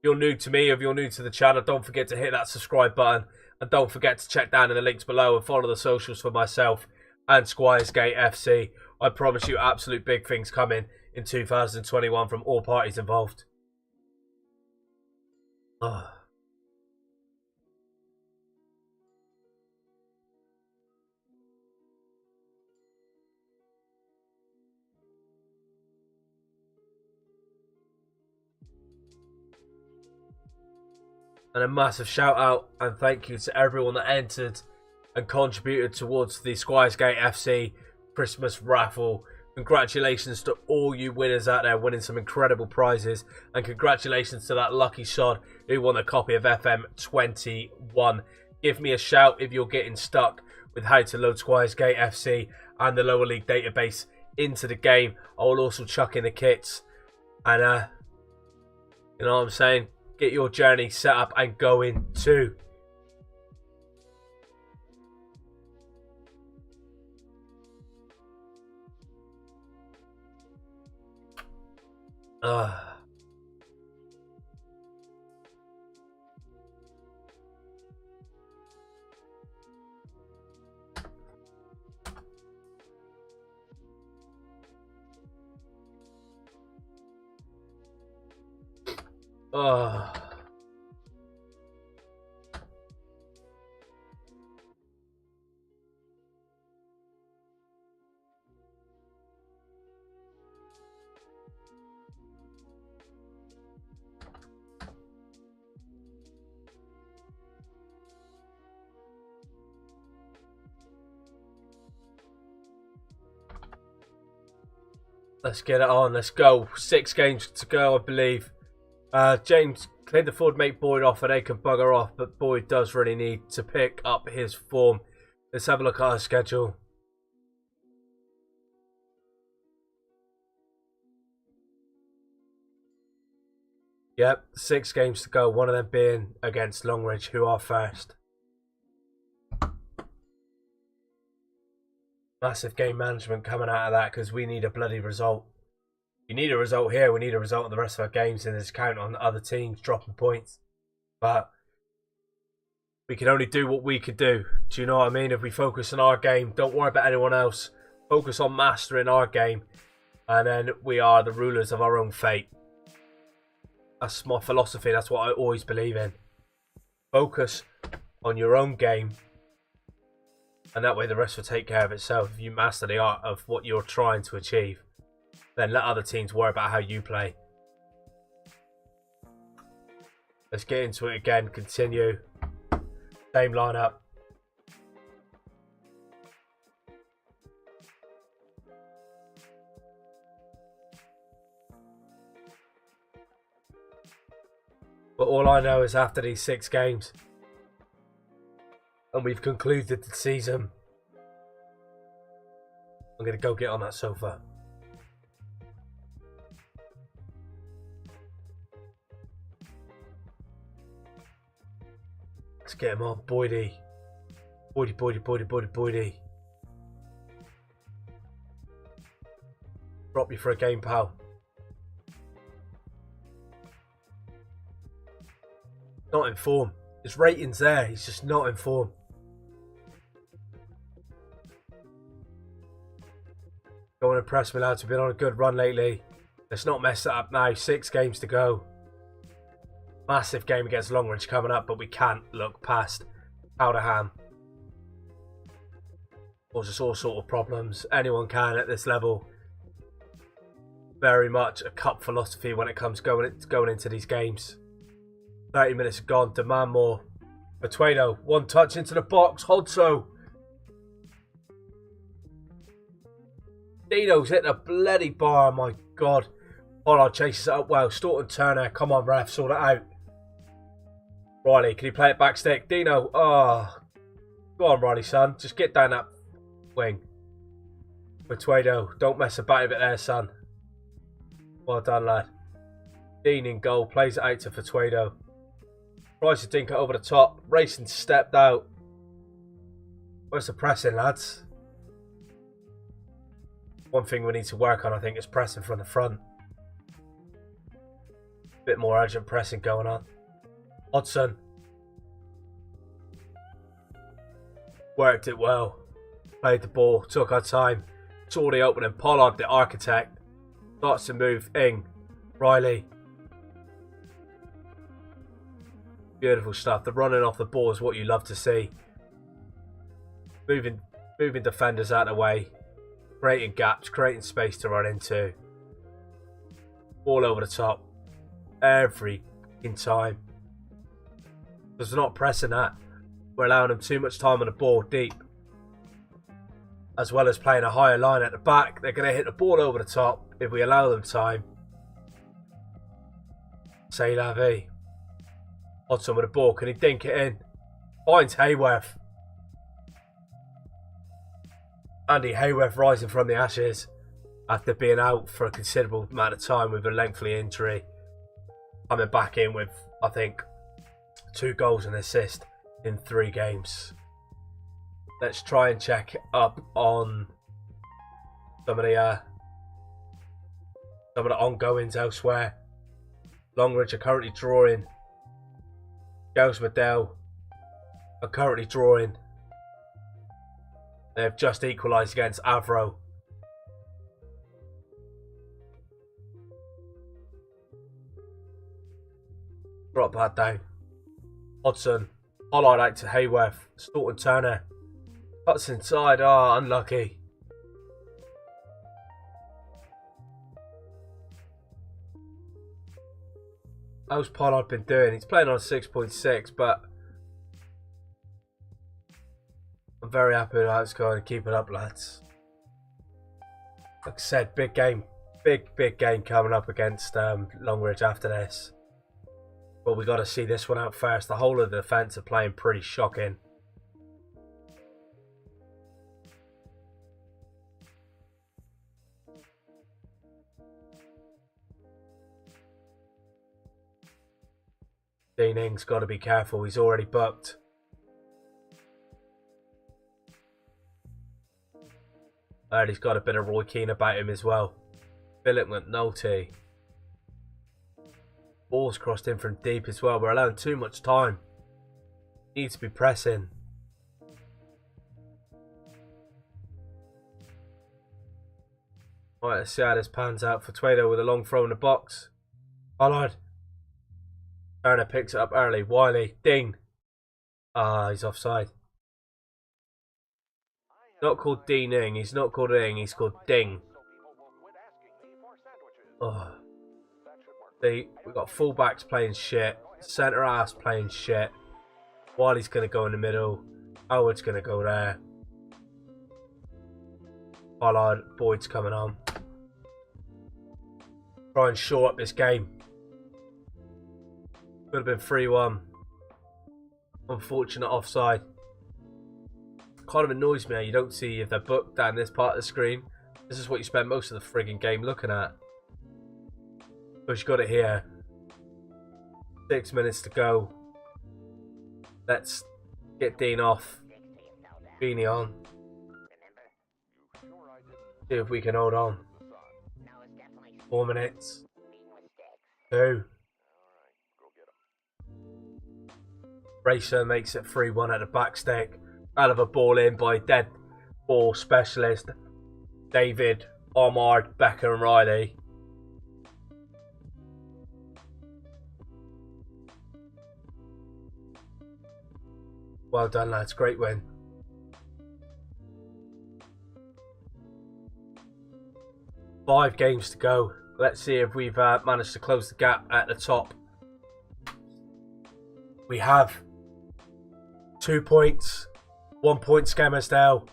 you're new to me, if you're new to the channel, don't forget to hit that subscribe button. And don't forget to check down in the links below and follow the socials for myself and Squires Gate FC. I promise you absolute big things coming in 2021 from all parties involved. Oh. And a massive shout out and thank you to everyone that entered and contributed towards the Squires Gate FC Christmas raffle. Congratulations to all you winners out there winning some incredible prizes. And congratulations to that lucky sod who won a copy of FM21. Give me a shout if you're getting stuck with how to load Squires Gate FC and the lower league database into the game. I will also chuck in the kits. And you know what I'm saying? Get your journey set up and going too. Let's get it on. Let's go. 6 games to go, I believe. James cleared the forward, make Boyd off, and they can bugger off. But Boyd does really need to pick up his form. Let's have a look at our schedule. Yep, 6 games to go. One of them being against Longridge, who are first. Massive game management coming out of that because we need a bloody result. We need a result here. We need a result in the rest of our games and discount on other teams dropping points. But we can only do what we could do. Do you know what I mean? If we focus on our game, don't worry about anyone else. Focus on mastering our game. And then we are the rulers of our own fate. That's my philosophy. That's what I always believe in. Focus on your own game. And that way the rest will take care of itself. If you master the art of what you're trying to achieve, then let other teams worry about how you play. Let's get into it again. Continue. Same lineup. But all I know is after these 6 games, and we've concluded the season, I'm going to go get on that sofa. Let's get him on. Boydie. Boydie. Drop you for a game, pal. Not in form. His rating's there. He's just not in form. Go and impress me, lads. We've been on a good run lately. Let's not mess that up now. 6 games to go. Massive game against Longridge coming up, but we can't look past Powderham. Causes all sort of problems. Anyone can at this level. Very much a cup philosophy when it comes going into these games. 30 minutes gone. Demand more. Matueno, 1 touch into the box. Hodso. Dino's hit the bloody bar. My God. Pollard chases it up well. Staunton Turner. Come on, ref. Sort it out. Riley, can you play it back stick? Dino. Oh. Go on, Riley, son. Just get down that wing. Matueno. Don't mess about with it there, son. Well done, lad. Dean in goal. Plays it out to Fatuedo. Tries to dink it over the top. Racing stepped out. Where's the pressing, lads? One thing we need to work on, I think, is pressing from the front. Bit more urgent pressing going on. Hodson. Worked it well. Played the ball. Took our time. Saw the opening. Pollard, the architect. Starts to move. Ing. Riley. Beautiful stuff. The running off the ball is what you love to see. Moving defenders out of the way. Creating gaps. Creating space to run into. All over the top. Every time. Because we're not pressing that. We're allowing them too much time on the ball deep. As well as playing a higher line at the back. They're going to hit the ball over the top if we allow them time. C'est la vie. Hodson with the ball. Can he dink it in? Finds Hayworth. Andy Hayworth rising from the ashes after being out for a considerable amount of time with a lengthy injury. Coming back in with, I think, 2 goals and assist in 3 games. Let's try and check up on some of the ongoings elsewhere. Longridge are currently drawing. Gales Medell are currently drawing. They have just equalised against Avro. Drop that down. Hodson. Pollard out to Hayworth. Staunton Turner. Cuts inside. Ah, unlucky. How's Pollard been doing? He's playing on 6.6, but I'm very happy with how it's going. Keep it up, lads. Like I said, big game. Big game coming up against Longridge after this. But we got to see this one out first. The whole of the defence are playing pretty shocking. Dean Ing's got to be careful. He's already booked. And he's got a bit of Roy Keane about him as well. Philip McNulty. Ball's crossed in from deep as well. We're allowing too much time. Needs to be pressing. Right, let's see how this pans out for Tweedo with a long throw in the box. Pollard. Turner picks it up early. Wiley. Ding. Ah, he's offside. Not called Dean Ing. He's not called Ing. He's called Ding. Oh. See, we've got fullbacks playing shit. Centre halves playing shit. Wiley's going to go in the middle. Howard's going to go there. Pollard. Boyd's coming on. Try and shore up this game. Could have been 3-1. Unfortunate offside. Kind of annoys me how you don't see if they're booked down this part of the screen. This is what you spend most of the frigging game looking at. But you got it here. 6 minutes to go. Let's get Dean off. Beanie on. See if we can hold on. 4 minutes. 2. Racer makes it 3-1 at the back stick. Out of a ball in by dead ball specialist David, Omar, Becker and Riley. Well done, lads. Great win. Five games to go. Let's see if we've managed to close the gap at the top. We have 2 points. 1 point Scamersdale.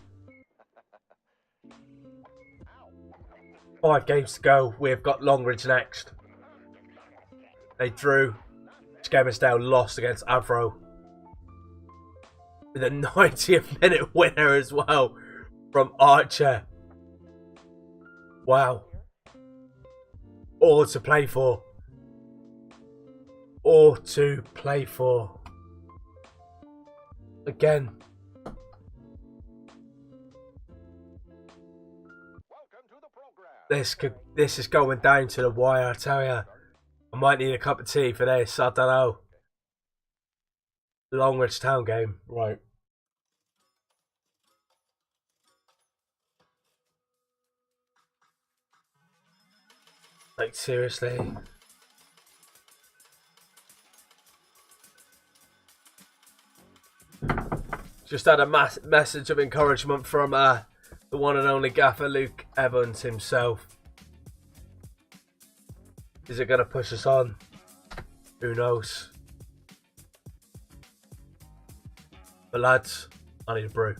5 games to go. We've got Longridge next. They drew. Scamersdale lost against Avro. With a 90th minute winner as well from Archer. Wow. All to play for. All to play for. Again. This is going down to the wire, I tell you. might need a cup of tea for this. I don't know. Longridge Town game. Right. Like, seriously. Just had a message of encouragement from the one and only gaffer Luke Evans himself. Is it going to push us on? Who knows? But lads, I need a brew.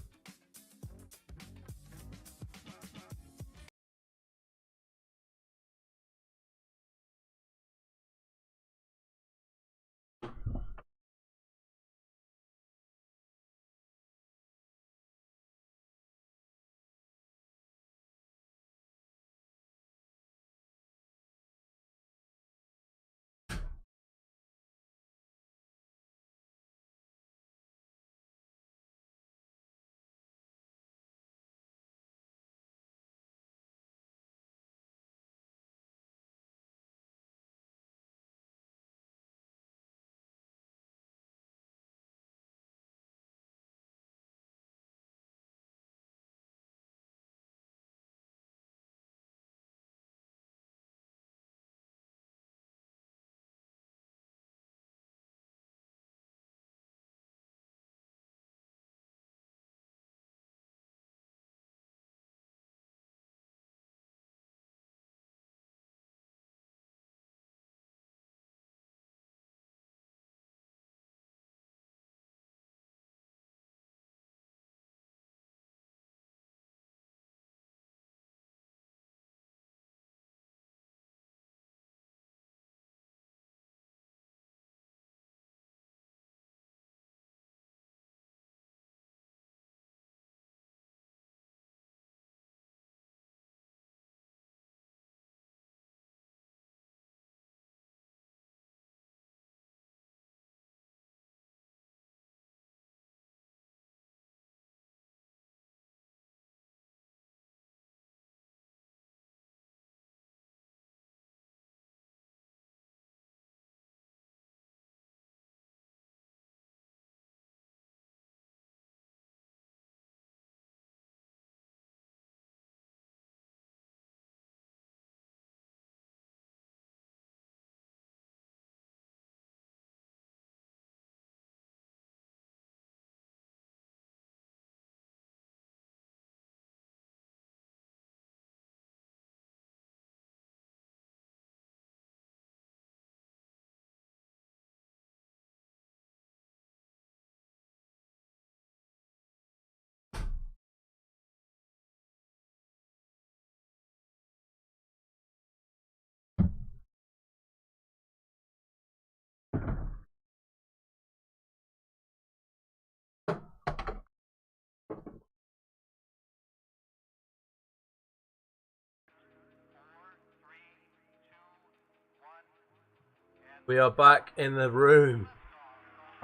We are back in the room.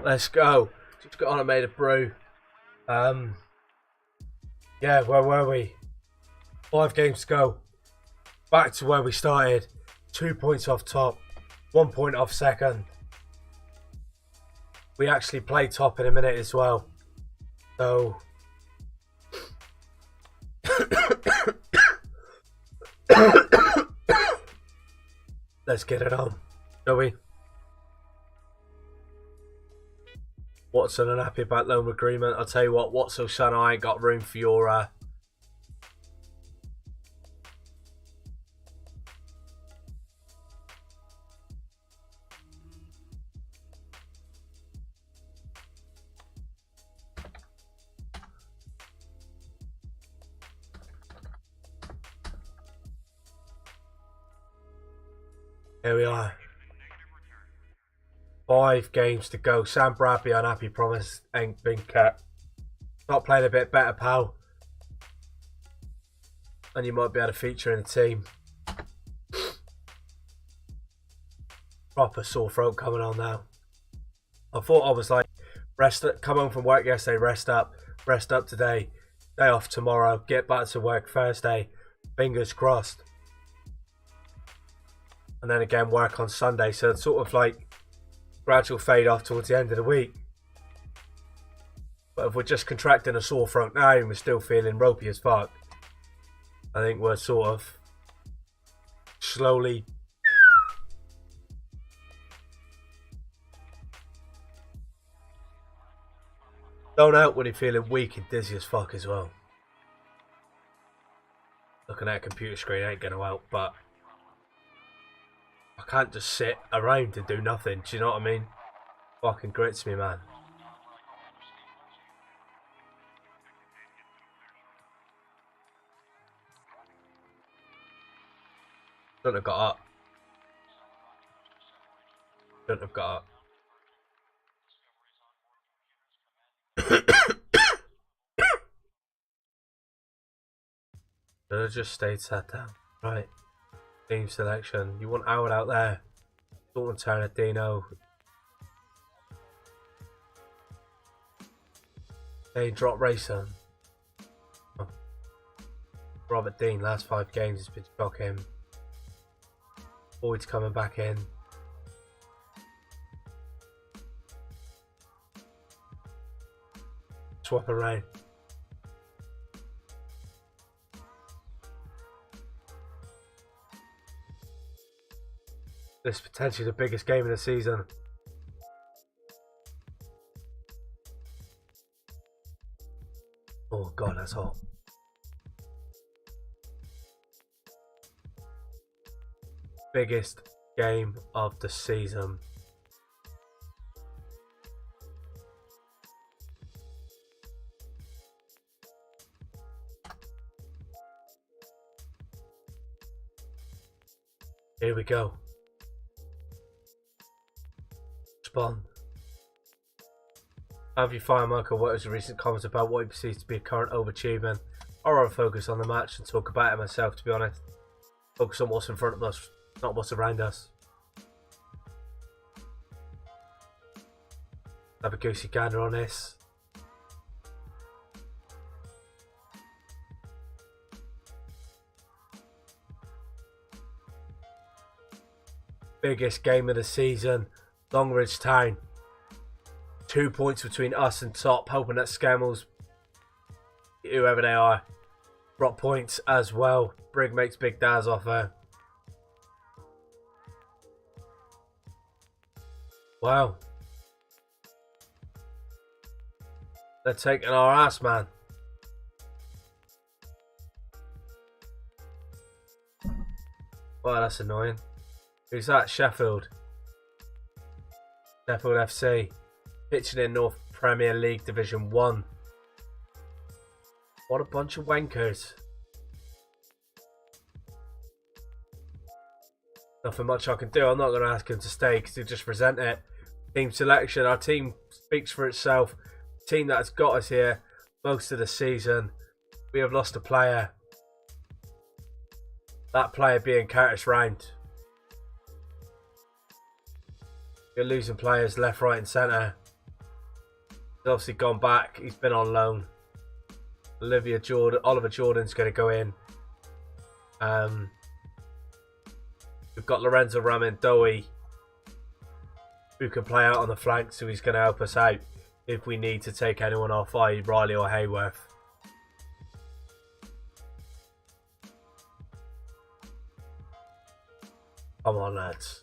Let's go. Just got on and made a brew. Yeah, where were we? 5 games to go. Back to where we started. 2 points off top. 1 point off second. We actually play top in a minute as well. So let's get it on, shall we? Watson unhappy about loan agreement. I'll tell you what, Watson, son, I ain't got room for your Here we are. 5 games to go. Sam Bradley unhappy, promise ain't been kept. Not playing a bit better, pal. And you might be able to feature in the team. Proper sore throat coming on now. I thought I was like, come home from work yesterday, rest up today, day off tomorrow, get back to work Thursday. Fingers crossed. and then again work on Sunday. So it's sort of like gradual fade off towards the end of the week. But if we're just contracting a sore throat now and we're still feeling ropey as fuck, I think we're sort of slowly going out when you're feeling weak and dizzy as fuck as well. Looking at a computer screen ain't gonna help, but I can't just sit around and do nothing. Do you know what I mean? Fucking grits me, man. Shouldn't have got up. Shouldn't have got up. Should have just stayed sat down. Right. Team selection. You want Howard out there. Dalton Turner, Dino. They drop Rayson. Oh. Robert Dean, last 5 games has been shocking. Boyd's coming back in. Swap around. This is potentially the biggest game of the season. Oh god, that's hot. Biggest game of the season. Here we go. Spawn. Avi Firemarker, what is the recent comments about what he perceives to be a current overachievement? I'd rather focus on the match and talk about it myself, to be honest. Focus on what's in front of us, not what's around us. Have a goosey gander on this. Biggest game of the season. Longridge Town. 2 points between us and top, hoping that Scammels, whoever they are, drop points as well. Brig makes big Daz off her. Wow. They're taking our ass, man. Wow, that's annoying. Who's that? Sheffield. Sheffield FC. Pitching in North Premier League Division 1. What a bunch of wankers. Nothing much I can do. I'm not going to ask him to stay because he'll just present it. Team selection. Our team speaks for itself. The team that has got us here most of the season. We have lost a player. That player being Curtis Round. You're losing players left, right and centre. He's obviously gone back. He's been on loan. Oliver Jordan's going to go in. We've got Lorenzo Ramondoe, who can play out on the flank, so he's going to help us out if we need to take anyone off, i.e. Riley or Hayworth. Come on, lads.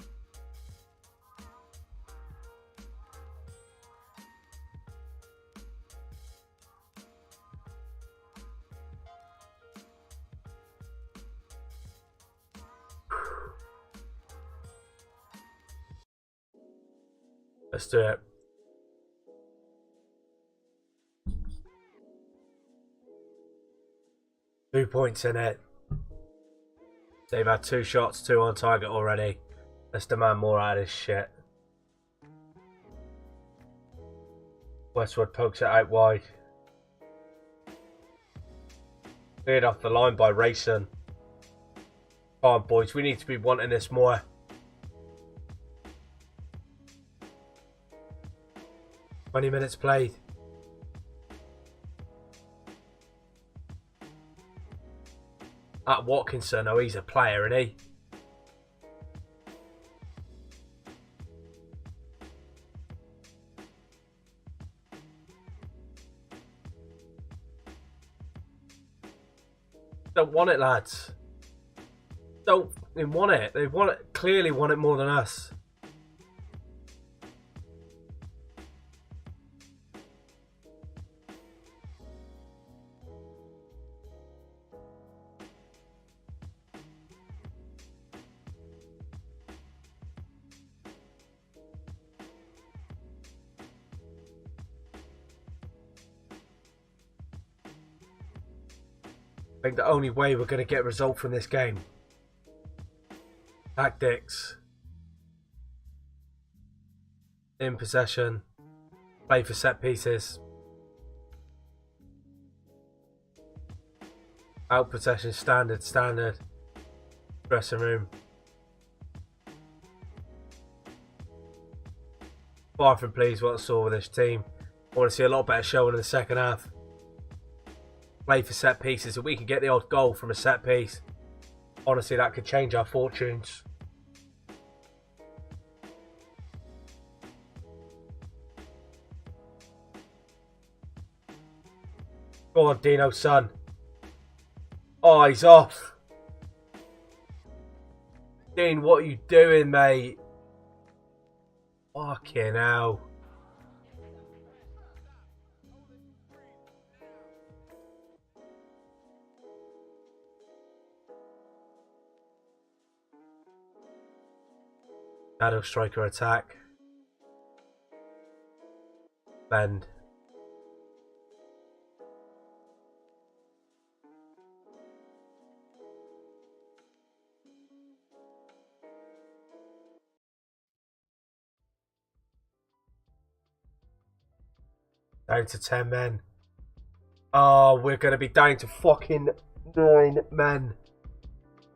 Let's do it. Two points in it. They've had 2 shots, 2 on target already. Let's demand more out of this shit. Westwood pokes it out wide. Cleared off the line by Rayson. Come on, boys. We need to be wanting this more. 20 minutes played. At Watkinson, oh, he's a player, isn't he? Don't want it, lads. Don't want it. They want it, clearly want it more than us. I think the only way we're going to get a result from this game. Tactics. In possession. Play for set pieces. Out possession, standard. Dressing room. Far from pleased what I saw with this team. I want to see a lot better showing in the second half. Play for set pieces. If we can get the odd goal from a set piece, honestly, that could change our fortunes. Go on, Dino, son. Oh, he's off. Dean, what are you doing, mate? Fucking hell. Shadow striker attack. Bend. Down to 10 men. Oh, we're going to be down to fucking 9 men.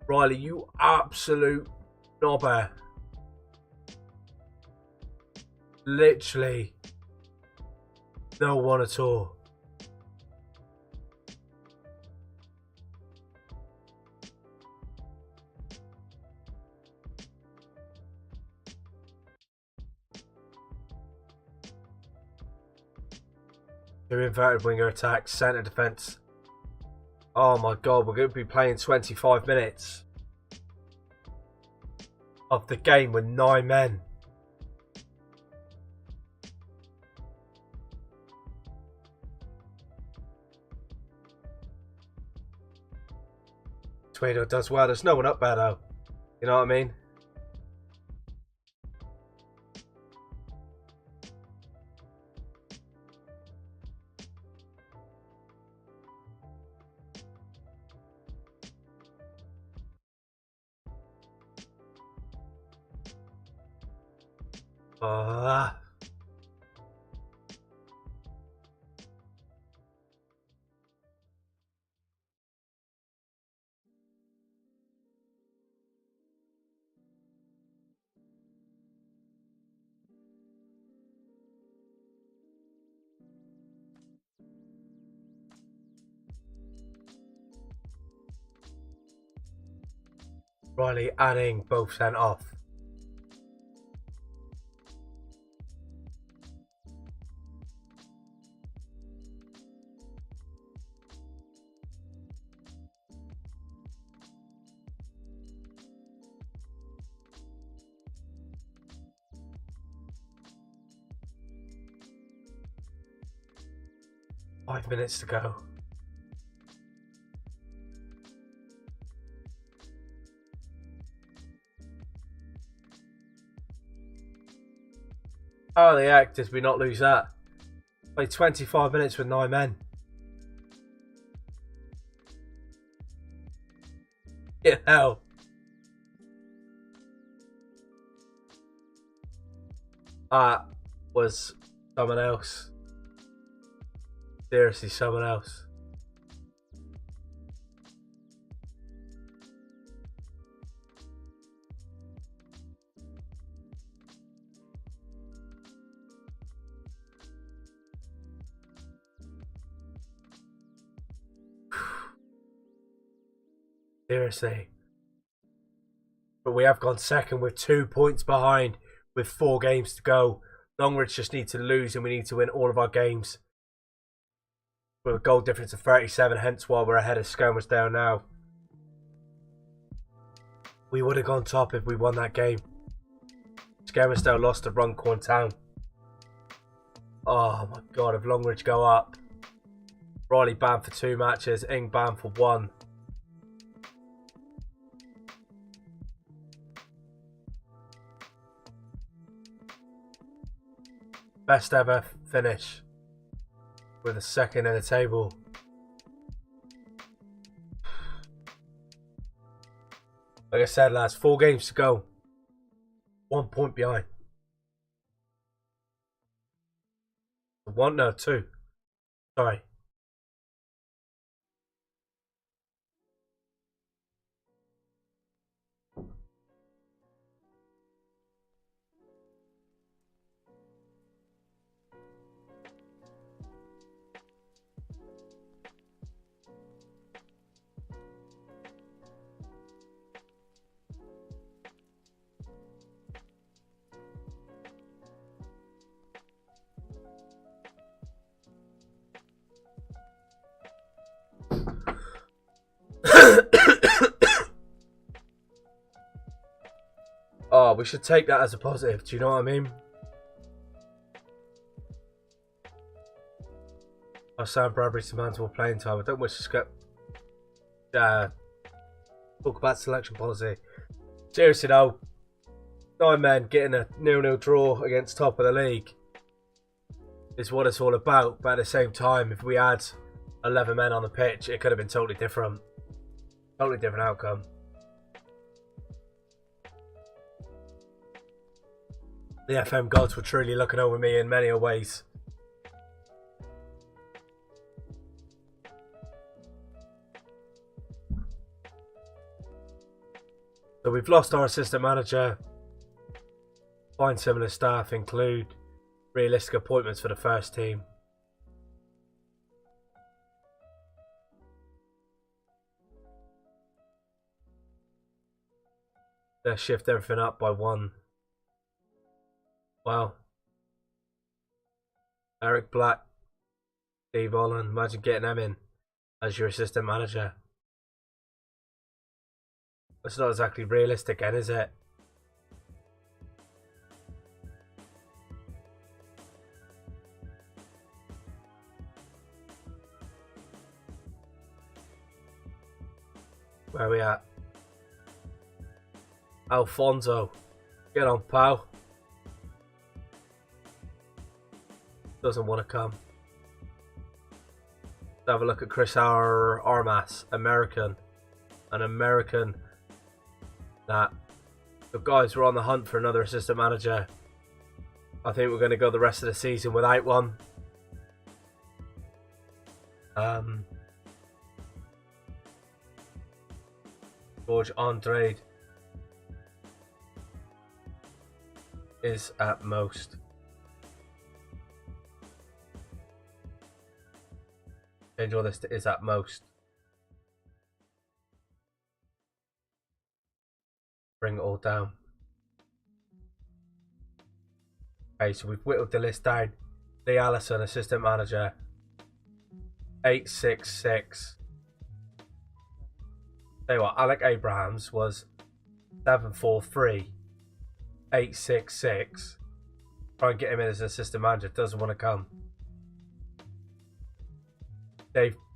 Riley, you absolute knobber. Literally no one at all. Two inverted winger attacks, centre defence. Oh my god, we're going to be playing 25 minutes of the game with 9 men. Tweedo does well. There's no one up there though. You know what I mean? Riley and Ing both sent off. Five minutes to go. How the heck did we not lose that? Played 25 minutes with 9 men. Yeah, hell. That was someone else. Seriously, someone else. Seriously. But we have gone second with 2 points behind with 4 games to go. Longridge just need to lose and we need to win all of our games. with a goal difference of 37, hence why we're ahead of Skelmersdale now. We would have gone top if we won that game. Skelmersdale lost to Runcorn Town. Oh my god, if Longridge go up. Riley banned for 2 matches, Ing banned for 1. Best ever finish with a second in the table. Like I said, lads, 4 games to go. 1 point behind. 1, no, 2. Sorry. Oh, we should take that as a positive. Do you know what I mean? Our Sam Bradbury's demandable playing time. I don't wish to talk about selection policy. Seriously though, 9 men getting a 0-0 draw against top of the league is what it's all about. But at the same time, if we had 11 men on the pitch, it could have been totally different. Totally different outcome. The FM gods were truly looking over me in many ways. So we've lost our assistant manager. Find similar staff include realistic appointments for the first team. Let's shift everything up by 1. Wow. Eric Black, Steve Holland, imagine getting them in as your assistant manager. That's not exactly realistic then, is it? Where are we at? Alfonso. Get on, pal. Doesn't want to come. Let's have a look at Chris Armas, American. An American that the guys were on the hunt for another assistant manager. I think we're going to go the rest of the season without one. George Andrade is at most. Change all this to is at most. Bring it all down. Okay, so we've whittled the list down. Lee Allison, assistant manager. 866. Tell you what, Alec Abrahams was 743. 866. Try and get him in as assistant manager. Doesn't want to come.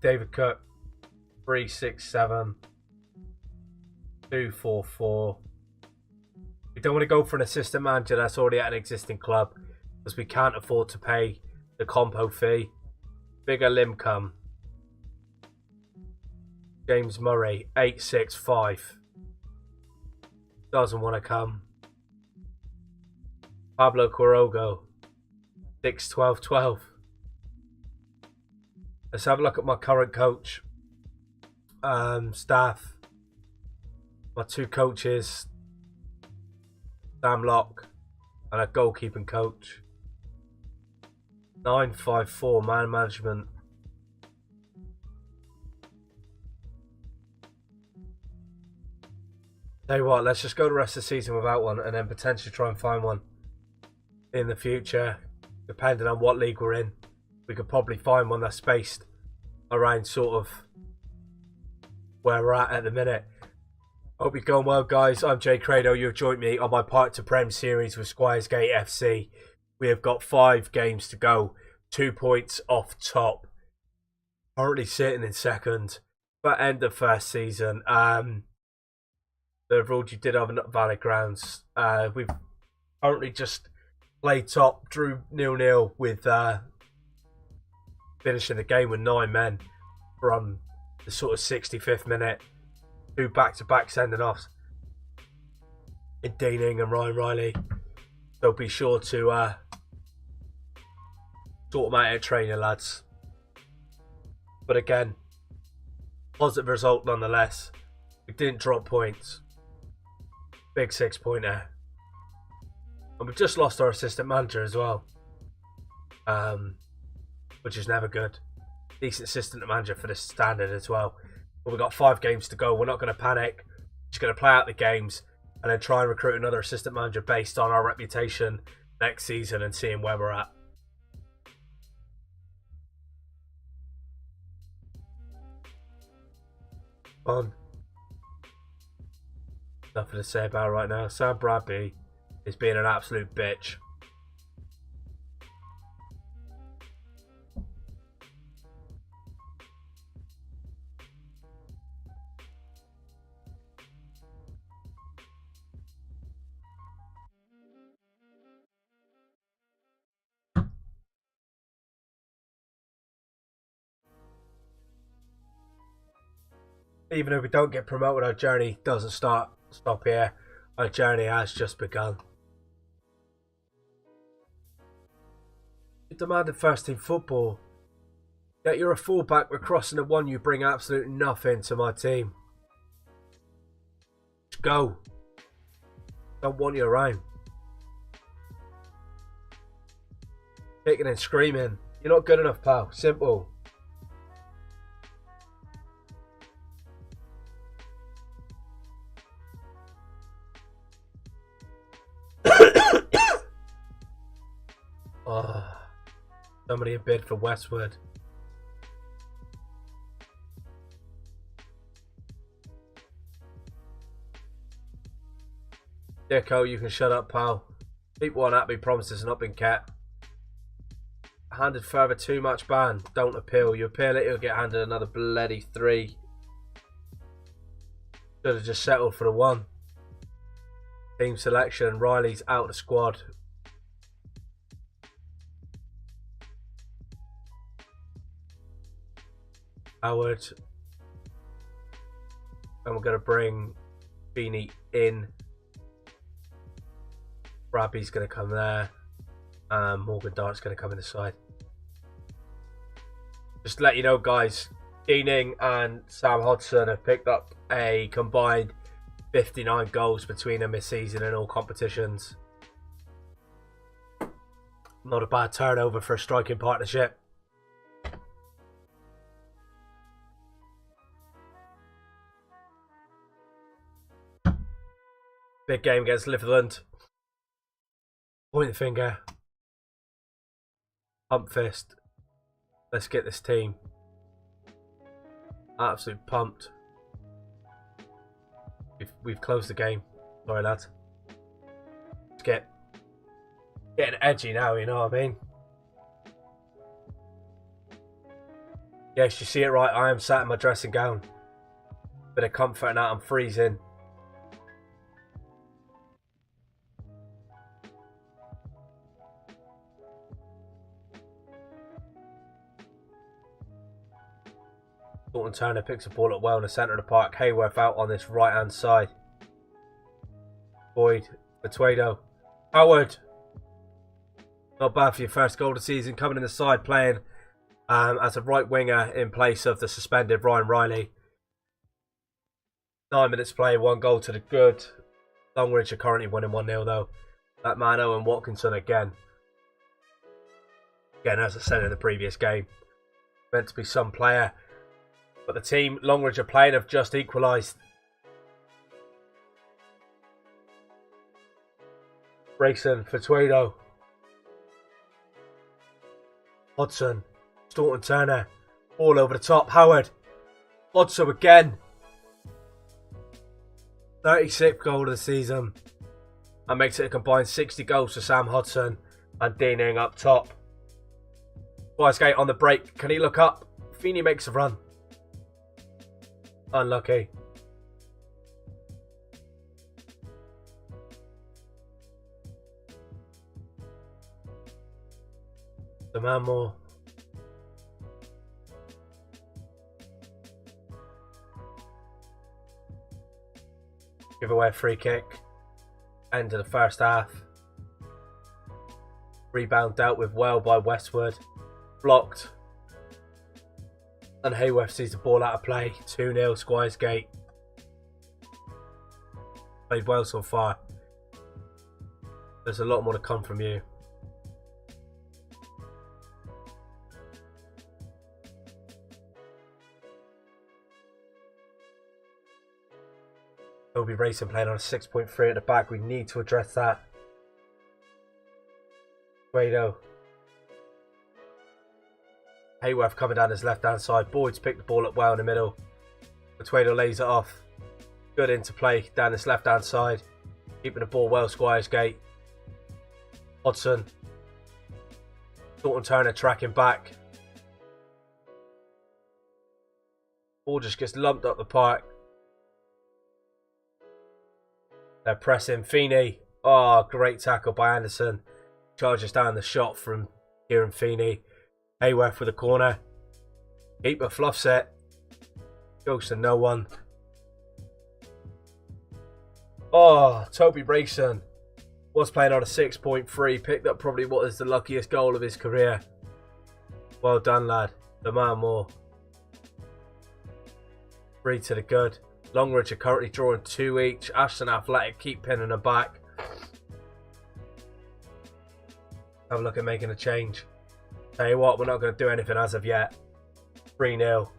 David Cook, 367. 244. We don't want to go for an assistant manager that's already at an existing club because we can't afford to pay the compo fee. Bigger Limcombe. James Murray, 865. Doesn't want to come. Pablo Quiroga, 61212. Let's have a look at my current coach. Staff. My 2 coaches. Sam Locke and a goalkeeping coach. 954 man management. Tell you what, let's just go the rest of the season without one and then potentially try and find one in the future. Depending on what league we're in, we could probably find one that's spaced around sort of where we're at the minute. Hope you're going well, guys. I'm Jay Credo. You've joined me on my Park To Prem series with Squires Gate FC. We have got 5 games to go, 2 points off top. Currently sitting in second, but end of first season. The road you did have valid grounds. We've currently just played top, drew 0-0 with finishing the game with 9 men from the sort of 65th minute. 2 back-to-back sending-offs in Deaning and Ryan Riley. So be sure to sort them out at training, lads. But again, positive result nonetheless. We didn't drop points. Big 6-pointer. And we've just lost our assistant manager as well. Which is never good. Decent assistant manager for this standard as well. But we've got 5 games to go. We're not going to panic. Just going to play out the games and then try and recruit another assistant manager based on our reputation next season and seeing where we're at. On. Nothing to say about it right now. Sam Bradby is being an absolute bitch. Even if we don't get promoted, our journey doesn't stop here. Our journey has just begun. You demanded first team football. Yet you're a fullback. We're crossing the one. You bring absolutely nothing to my team. Just go. Don't want you around. Kicking and screaming. You're not good enough, pal. Simple. Oh, somebody a bid for Westwood. Dicko, you can shut up, pal. People unhappy, promises not been kept. Handed further too much ban. Don't appeal. You appeal it, you'll get handed another bloody 3. Should have just settled for the 1. Team selection. Riley's out of the squad. Howard. And we're going to bring Beanie in. Rabby's going to come there. And Morgan Dart's going to come in the side. Just to let you know, guys, Deaning and Sam Hodgson have picked up a combined 59 goals between them this season in all competitions. Not a bad turnover for a striking partnership. Big game against Litherland. Point the finger. Pump fist. Let's get this team. Absolute pumped. We've closed the game. Sorry, lads. Let's getting edgy now, you know what I mean? Yes, you see it right. I am sat in my dressing gown. Bit of comfort now. I'm freezing. Thornton Turner picks the ball up well in the centre of the park. Hayworth out on this right hand side. Boyd, Betuedo, Howard. Not bad for your first goal of the season. Coming in the side, playing as a right winger in place of the suspended Ryan Riley. 9 minutes play, 1 goal to the good. Longridge are currently winning 1-0 though. That man Owen Watkinson again. Again, as I said in the previous game, meant to be some player. But the team Longridge are playing have just equalised. Grayson, Fatuedo, Hodgson, Staunton Turner, All over the top. Howard. Odso again. 36th goal of the season. That makes it a combined 60 goals for Sam Hodson and Dean Ing up top. Squires Gate on the break. Can he look up? Feeney makes a run. Unlucky. The man more. Give away a free kick. End of the first half. Rebound dealt with well by Westwood. Blocked. And Hayworth sees the ball out of play. 2-0 Squires Gate. Played well so far. There's a lot more to come from you. Toby Racing playing on a 6.3 at the back. We need to address that. Guido. Hayworth coming down his left hand side. Boyd's picked the ball up well in the middle. Matuedo lays it off. Good interplay down this left hand side. Keeping the ball well, Squires Gate. Hodson. Thornton Turner tracking back. Ball just gets lumped up the park. They're pressing. Feeney. Oh, great tackle by Anderson. Charges down the shot from Kieran Feeney. Hayworth for the corner. Keeper fluffs it. Goes to no one. Oh, Toby Brayson was playing on a 6.3. Picked up probably what is the luckiest goal of his career. Well done, lad. The man more. 3 to the good. Longridge are currently drawing 2 each. Ashton Athletic keep pinning them back. Have a look at making a change. Tell you what, we're not going to do anything as of yet. 3-0.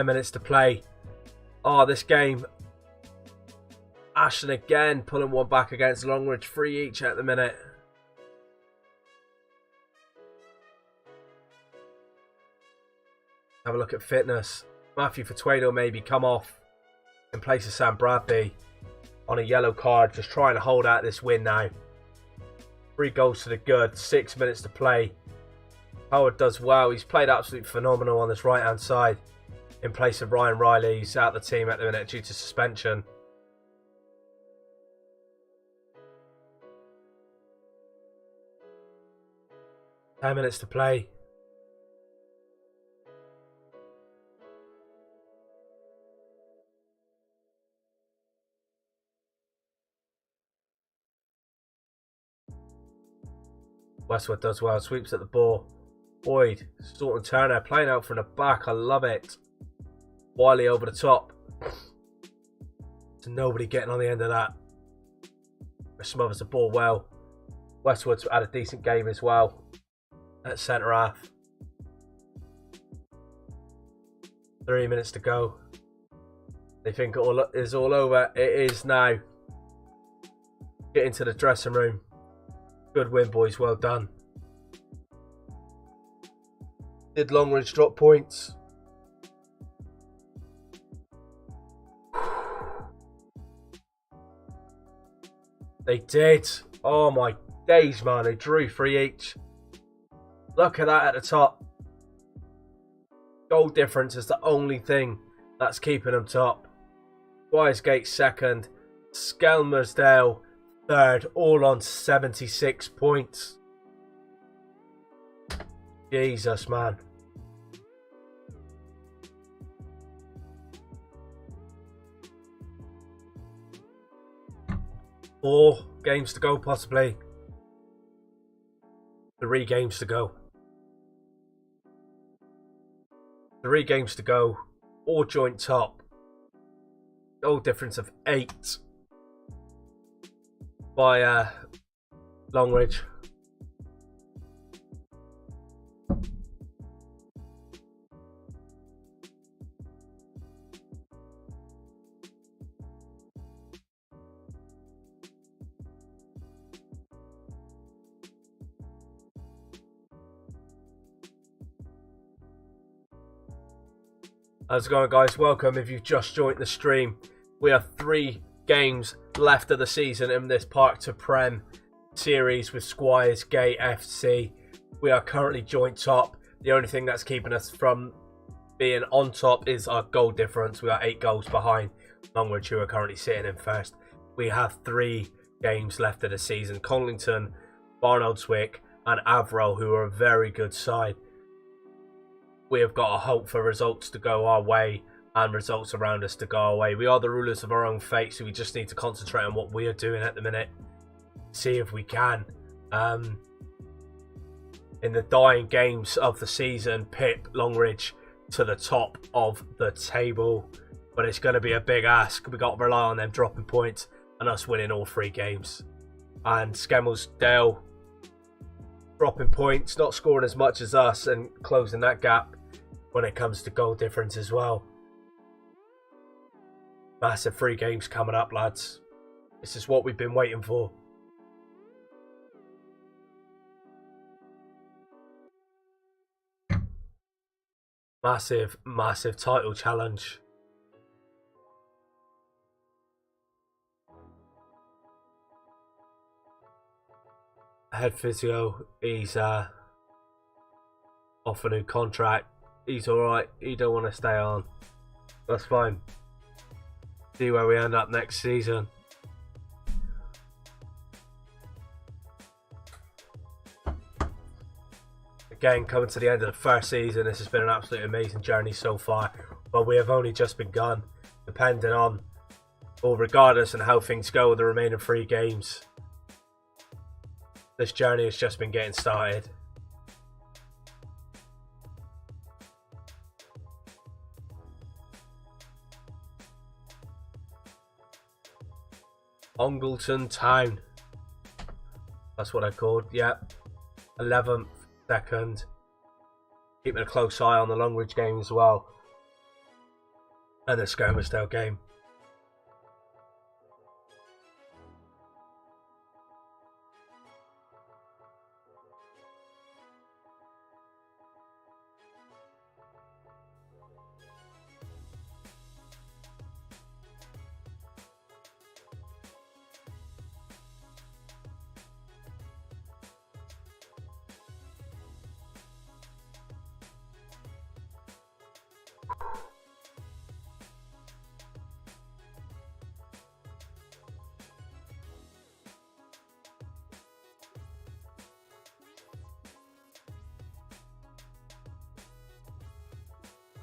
Minutes to play. Oh, this game. Ashton again pulling one back against Longridge. 3 each at the minute. Have a look at fitness. Matthew Fatuedo maybe come off in place of Sam Bradby on a yellow card. Just trying to hold out this win now. 3 goals to the good. 6 minutes to play. Howard does well. He's played absolutely phenomenal on this right hand side in place of Ryan Riley. He's out of the team at the minute due to suspension. Minutes to play. Westwood does well, sweeps at the ball. Boyd, Staunton Turner playing out from the back. I love it. Wiley over the top. So nobody getting on the end of that. Smothers the ball well. Westwood's had a decent game as well at centre half. 3 minutes to go. They think it is all over. It is now. Get into the dressing room. Good win, boys. Well done. Did Longridge drop points? They did. Oh my days, man. They drew 3 each. Look at that at the top. Goal difference is the only thing that's keeping them top. Squires Gate second. Skelmersdale third, all on 76 points. Jesus, man. Four games to go, possibly. 3 games to go. 3 games to go. All joint top. Goal difference of 8. By Longridge. How's it going, guys? Welcome if you've just joined the stream. We have 3 games left of the season in this Park To Prem series with Squires Gate FC. We are currently joint top. The only thing that's keeping us from being on top is our goal difference. We are 8 goals behind Longridge, who are currently sitting in first. We have 3 games left of the season. Conlington, Barnoldswick and Averell, who are a very good side. We have got a hope for results to go our way and results around us to go our way. We are the rulers of our own fate, so we just need to concentrate on what we are doing at the minute. See if we can. In the dying games of the season, pip Longridge to the top of the table. But it's going to be a big ask. We've got to rely on them dropping points and us winning all 3 games. And Skemmelsdale dropping points, not scoring as much as us and closing that gap when it comes to goal difference as well. Massive 3 games coming up, lads. This is what we've been waiting for. Massive, massive title challenge. Head physio, he's off a new contract. He's alright, he don't want to stay on. That's fine. See where we end up next season. Again, coming to the end of the first season, this has been an absolutely amazing journey so far, but we have only just begun, depending on, or regardless on how things go with the remaining 3 games. This journey has just been getting started. Ongleton Town. That's what I called, yep. 11th, second. Keeping a close eye on the Longridge game as well. And the Squires game.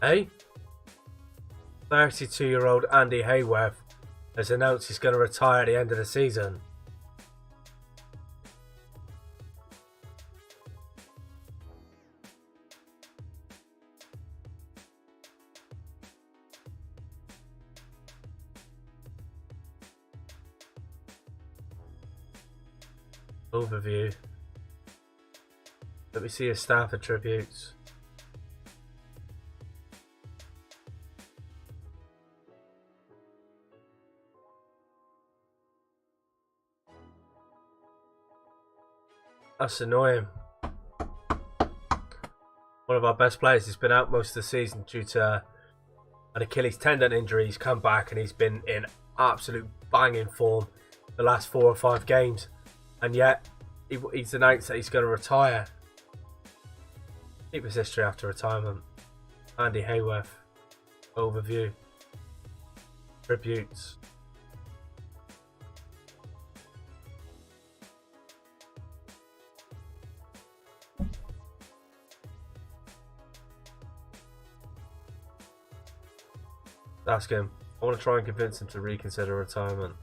Hey, 32-year-old Andy Hayworth has announced he's going to retire at the end of the season. Overview. Let me see his staff attributes. That's annoying. One of our best players has been out most of the season due to an Achilles tendon injury. He's come back and he's been in absolute banging form the last 4 or 5 games. And yet, he's announced that he's going to retire. Keep his history after retirement. Andy Hayworth. Overview. Tributes. Ask him. I want to try and convince him to reconsider retirement.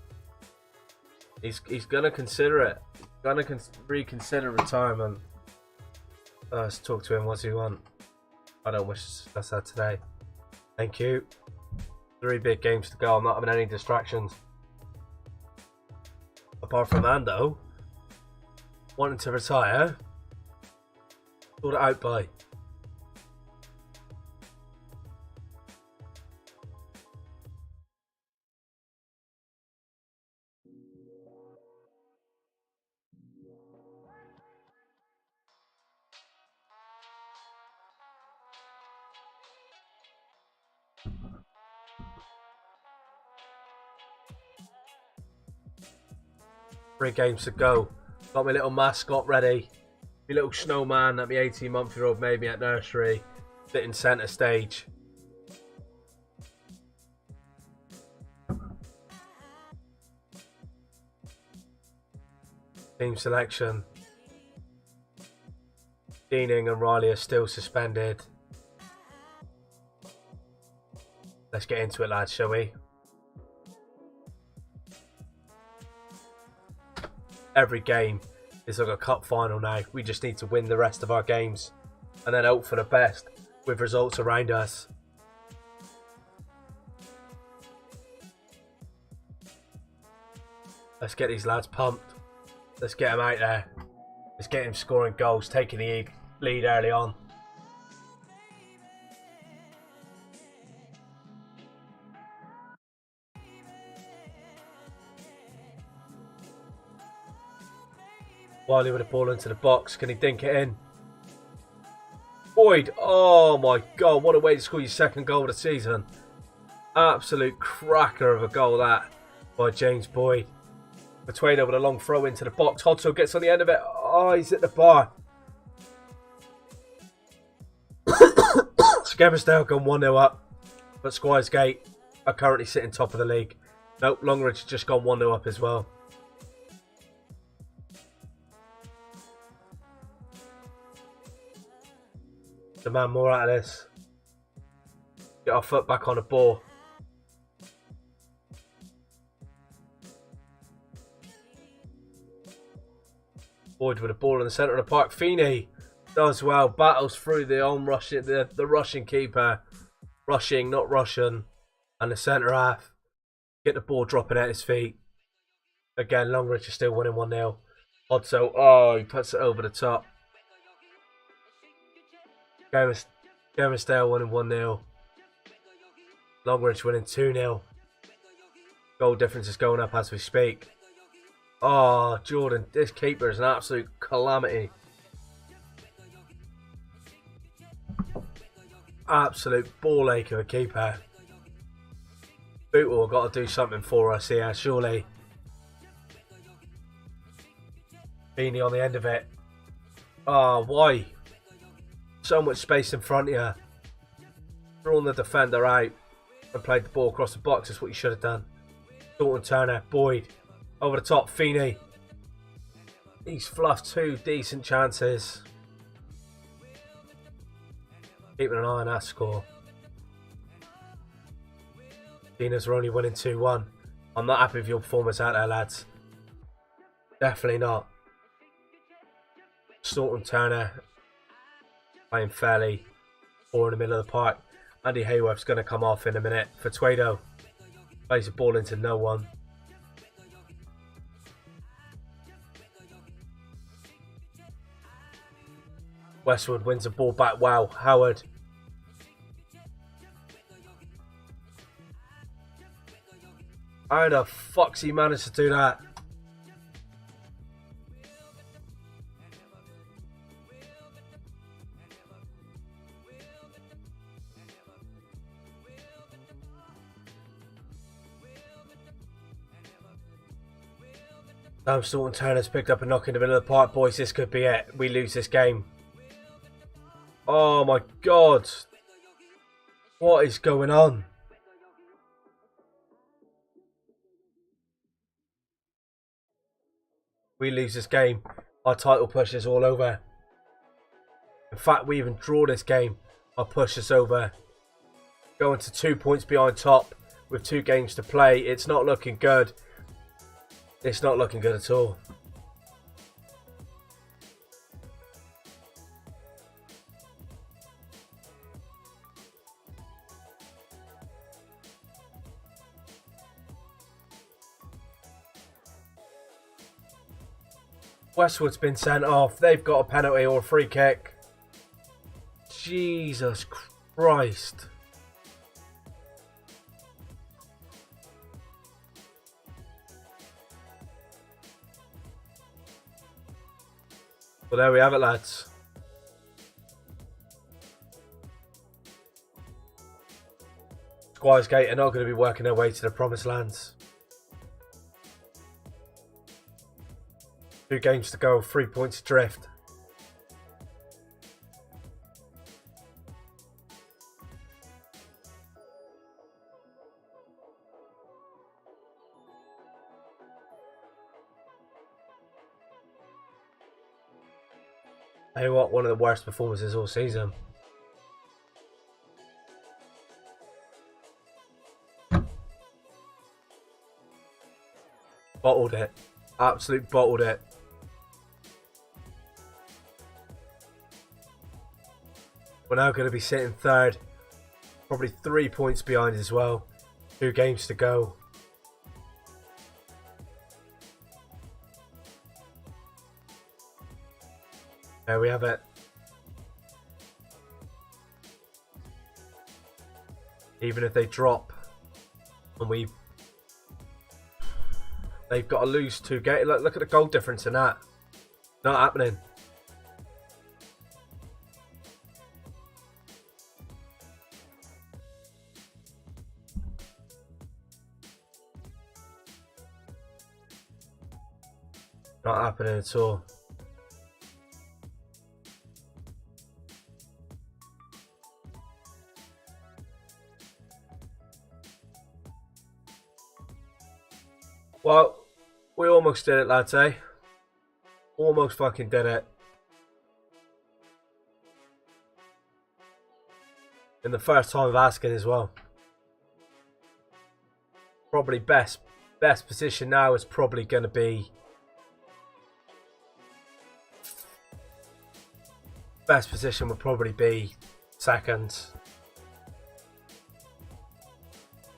He's gonna consider it. He's gonna reconsider retirement. Let's talk to him. What does he want? I don't wish to discuss that today. Thank you. 3 big games to go. I'm not having any distractions. Apart from Ando wanting to retire. Sort it out by. 3 games to go. Got my little mascot ready. My little snowman that my 18-month-year-old made me at nursery. Sitting centre stage. Team selection. Deaning and Riley are still suspended. Let's get into it, lads, shall we? Every game is like a cup final now. We just need to win the rest of our games and then hope for the best with results around us. Let's get these lads pumped. Let's get them out there. Let's get him scoring goals, taking the lead early on. Wiley with a ball into the box. Can he dink it in? Boyd. Oh my God. What a way to score your second goal of the season. Absolute cracker of a goal that by James Boyd. Between with a long throw into the box. Hodso gets on the end of it. Oh, he's at the bar. Skemersdale gone 1-0 up. But Squires Gate are currently sitting top of the league. Nope, Longridge has just gone 1-0 up as well. Demand more out of this. Get our foot back on the ball. Boyd with a ball in the centre of the park. Feeney does well. Battles through the Russian keeper. Rushing, not Russian. And the centre half. Get the ball dropping at his feet. Again, Longridge is still winning 1-0. Hodso, oh, he puts it over the top. Skemersdale winning 1-0. Longridge winning 2-0. Goal difference is going up as we speak. Oh, Jordan, this keeper is an absolute calamity. Absolute ball ache of a keeper. Bootle got to do something for us here, surely. Beanie on the end of it. Oh, why? So much space in front of you. Drawn the defender out and played the ball across the box. That's what you should have done. Dalton Turner, Boyd, over the top, Feeney. He's fluffed 2 decent chances. Keeping an eye on that score. Dinas are only winning 2-1. I'm not happy with your performance out there, lads. Definitely not. Dalton Turner playing fairly poor in the middle of the park. Andy Hayworth's going to come off in a minute for Tweedo. Plays the ball into no one. Westwood wins the ball back. Wow, Howard. How the fuck's he managed to do that? Staunton Turner's picked up a knock in the middle of the park. Boys, this could be it. We lose this game. Oh my God. What is going on? We lose this game. Our title push is all over. In fact, we even draw this game. Our push is over. Going to 2 points behind top with 2 games to play. It's not looking good. It's not looking good at all. Westwood's been sent off. They've got a penalty or a free kick. Jesus Christ. Well, there we have it, lads. Squires Gate are not going to be working their way to the promised lands. 2 games to go, 3 points adrift. Hey, what? One of the worst performances all season. Bottled it. Absolute bottled it. We're now going to be sitting third. Probably 3 points behind as well. 2 games to go. There we have it. Even if they drop and they've got to lose 2 games. Look at the goal difference in that. Not happening. Not happening at all. Well, we almost did it, lads, eh? Almost fucking did it. In the first time of asking as well. Probably best position now is probably going to be... Best position would probably be second.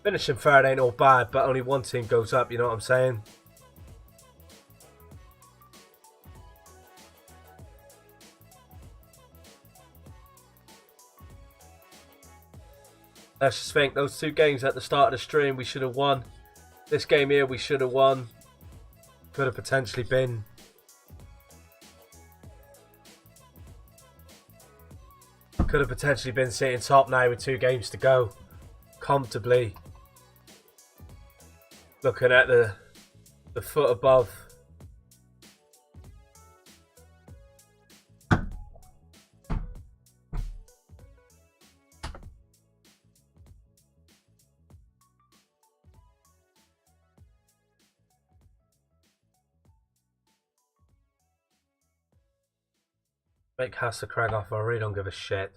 Finishing third ain't all bad, but only one team goes up, you know what I'm saying? Let's just think, those 2 games at the start of the stream we should have won. This game here we should have won. Could have potentially been... Could have potentially been sitting top now with 2 games to go. Comfortably. Looking at the foot above. Make has to crack off. I really don't give a shit.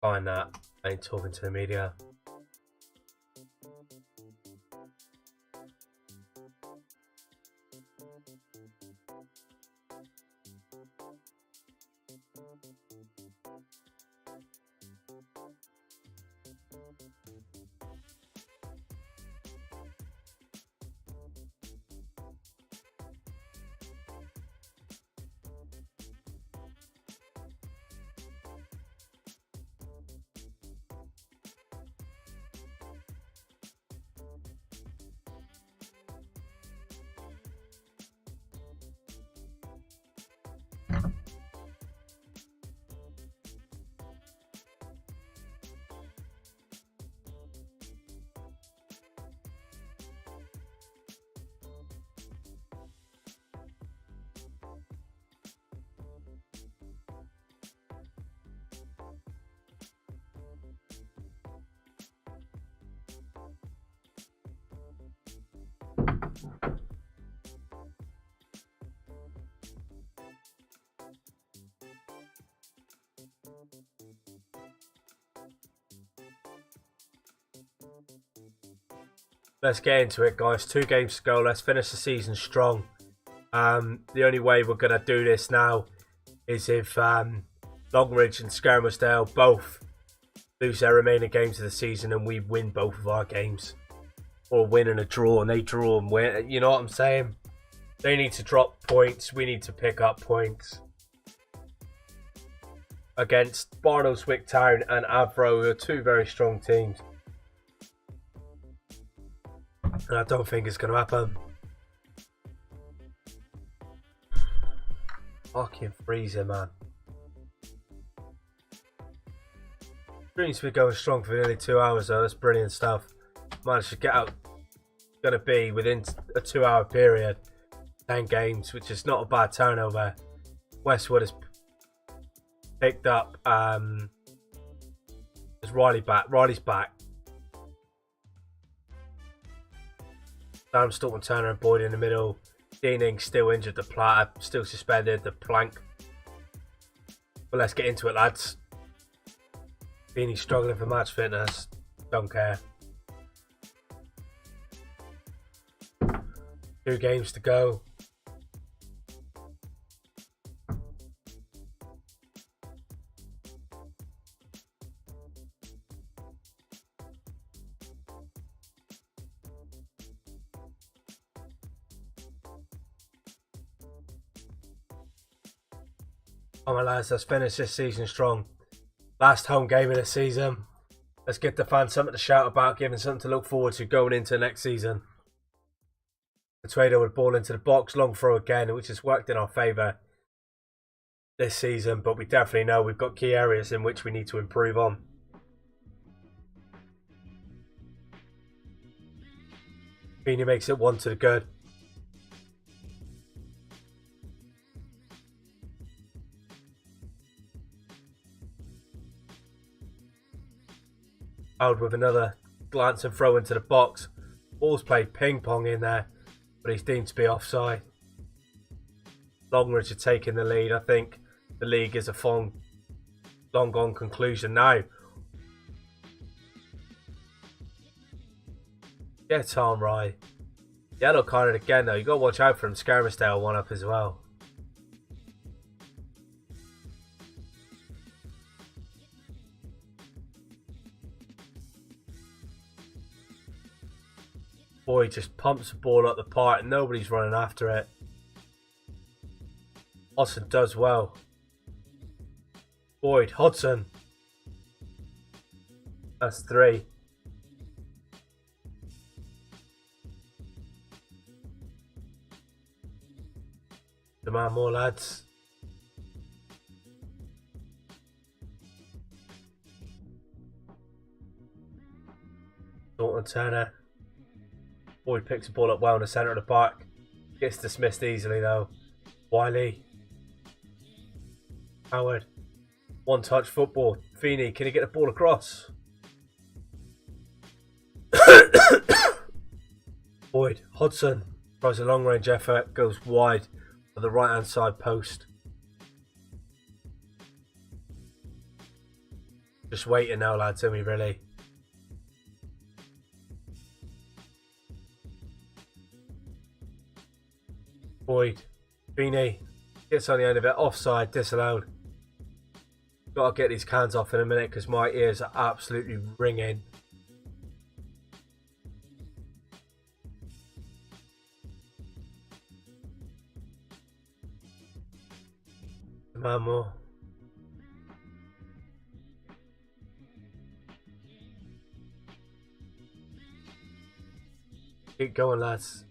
Fine that. I ain't talking to the media. Let's get into it, guys. 2 games to go. Let's finish the season strong. The only way we're going to do this now is if Longridge and Skermersdale both lose their remaining games of the season and we win both of our games. Or win and a draw and they draw and win. You know what I'm saying? They need to drop points. We need to pick up points. Against Barnoldswick Town and Avro, who are 2 very strong teams. And I don't think it's going to happen. Fucking freezing, man. Stream's been going strong for nearly 2 hours though. That's brilliant stuff. Managed to get out going to be within a 2-hour period, 10 games, which is not a bad turnover. Westwood has picked up. Is Riley back? Riley's back. Sam, Staunton, Turner and Boyd in the middle. Deaning still injured. The Platter still suspended. The Plank. But let's get into it, lads. Feeney's struggling for match fitness. Don't care. 2 games to go. Come on, lads, let's finish this season strong. Last home game of the season. Let's give the fans something to shout about, giving something to look forward to going into next season. The trader would ball into the box, long throw again, which has worked in our favour this season, but we definitely know we've got key areas in which we need to improve on. Feeney makes it 1 to the good. Out with another glance and throw into the box. Ball's played ping pong in there, but he's deemed to be offside. Longridge are taking the lead. I think the league is a long gone conclusion now. Get on, right. Yellow carded again though. You got to watch out for him. Scarisdale 1 up as well. Boyd just pumps the ball up the park and nobody's running after it. Hodson does well. Boyd, Hodson. That's 3. Demand more, lads. Staunton Turner. Boyd picks the ball up well in the centre of the park. Gets dismissed easily though. Wiley. Howard. 1-touch football. Feeney, can he get the ball across? Boyd. Hodson. Tries a long range effort. Goes wide for the right hand side post. Just waiting now, lads, aren't we really? Boyd, Feeney gets on the end of it, offside, disallowed. Got to get these cans off in a minute because my ears are absolutely ringing. Man more. Keep going, lads.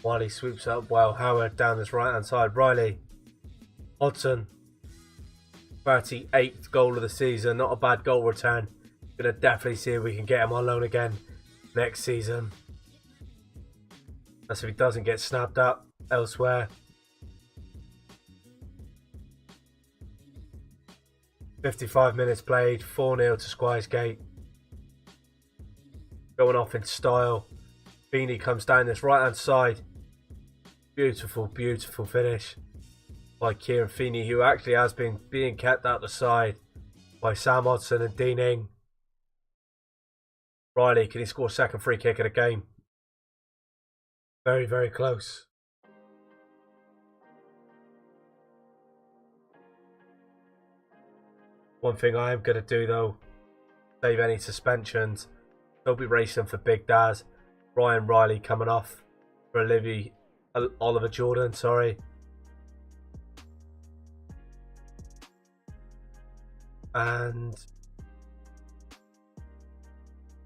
Wiley swoops up well. Howard down this right hand side. Riley. Hodson. 38th goal of the season. Not a bad goal return. Gonna definitely see if we can get him on loan again next season. That's if he doesn't get snapped up elsewhere. 55 minutes played. 4-0 to Squires Gate. Going off in style. Feeney comes down this right hand side. Beautiful, beautiful finish by Kieran Feeney, who actually has been being kept out the side by Sam Hodson and Deaning. Riley, can he score second free kick of the game? Very, very close. One thing I am going to do though, save any suspensions. They'll be racing for Big Daz. Ryan Riley coming off for Oliver Jordan, sorry. And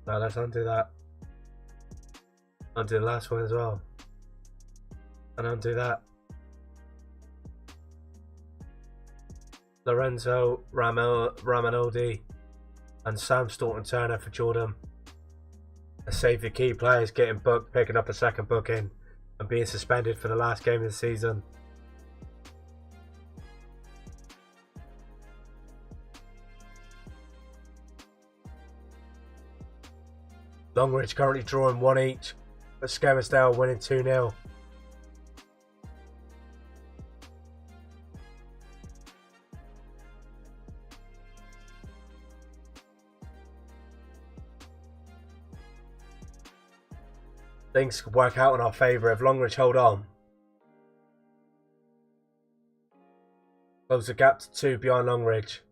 no, let's undo that. Undo the last one as well. And undo that. Lorenzo Ramonaldi and Sam Staunton-Turner for Jordan. A save for key players getting booked, picking up a second booking and being suspended for the last game of the season. Longridge currently drawing 1 each, but Skelmersdale winning 2-0. Things could work out in our favour if Longridge hold on. Close the gap to 2 behind Longridge.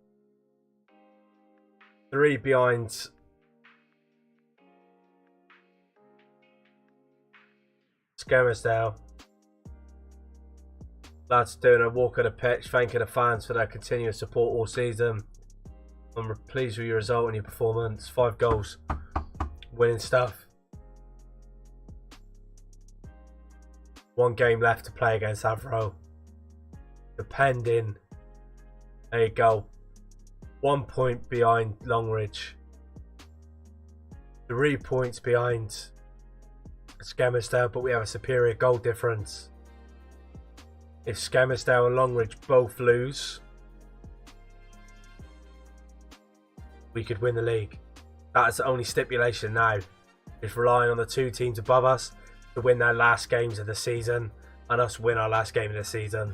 3 behind Skelmersdale. Lads doing a walk of the pitch, thanking the fans for their continuous support all season. I'm pleased with your result and your performance. 5 goals. Winning stuff. 1 game left to play against Avro. Depending. There you go. 1 point behind Longridge. 3 points behind Skelmersdale, but we have a superior goal difference. If Skelmersdale and Longridge both lose, we could win the league. That's the only stipulation now. It's relying on the 2 teams above us to win their last games of the season and us win our last game of the season.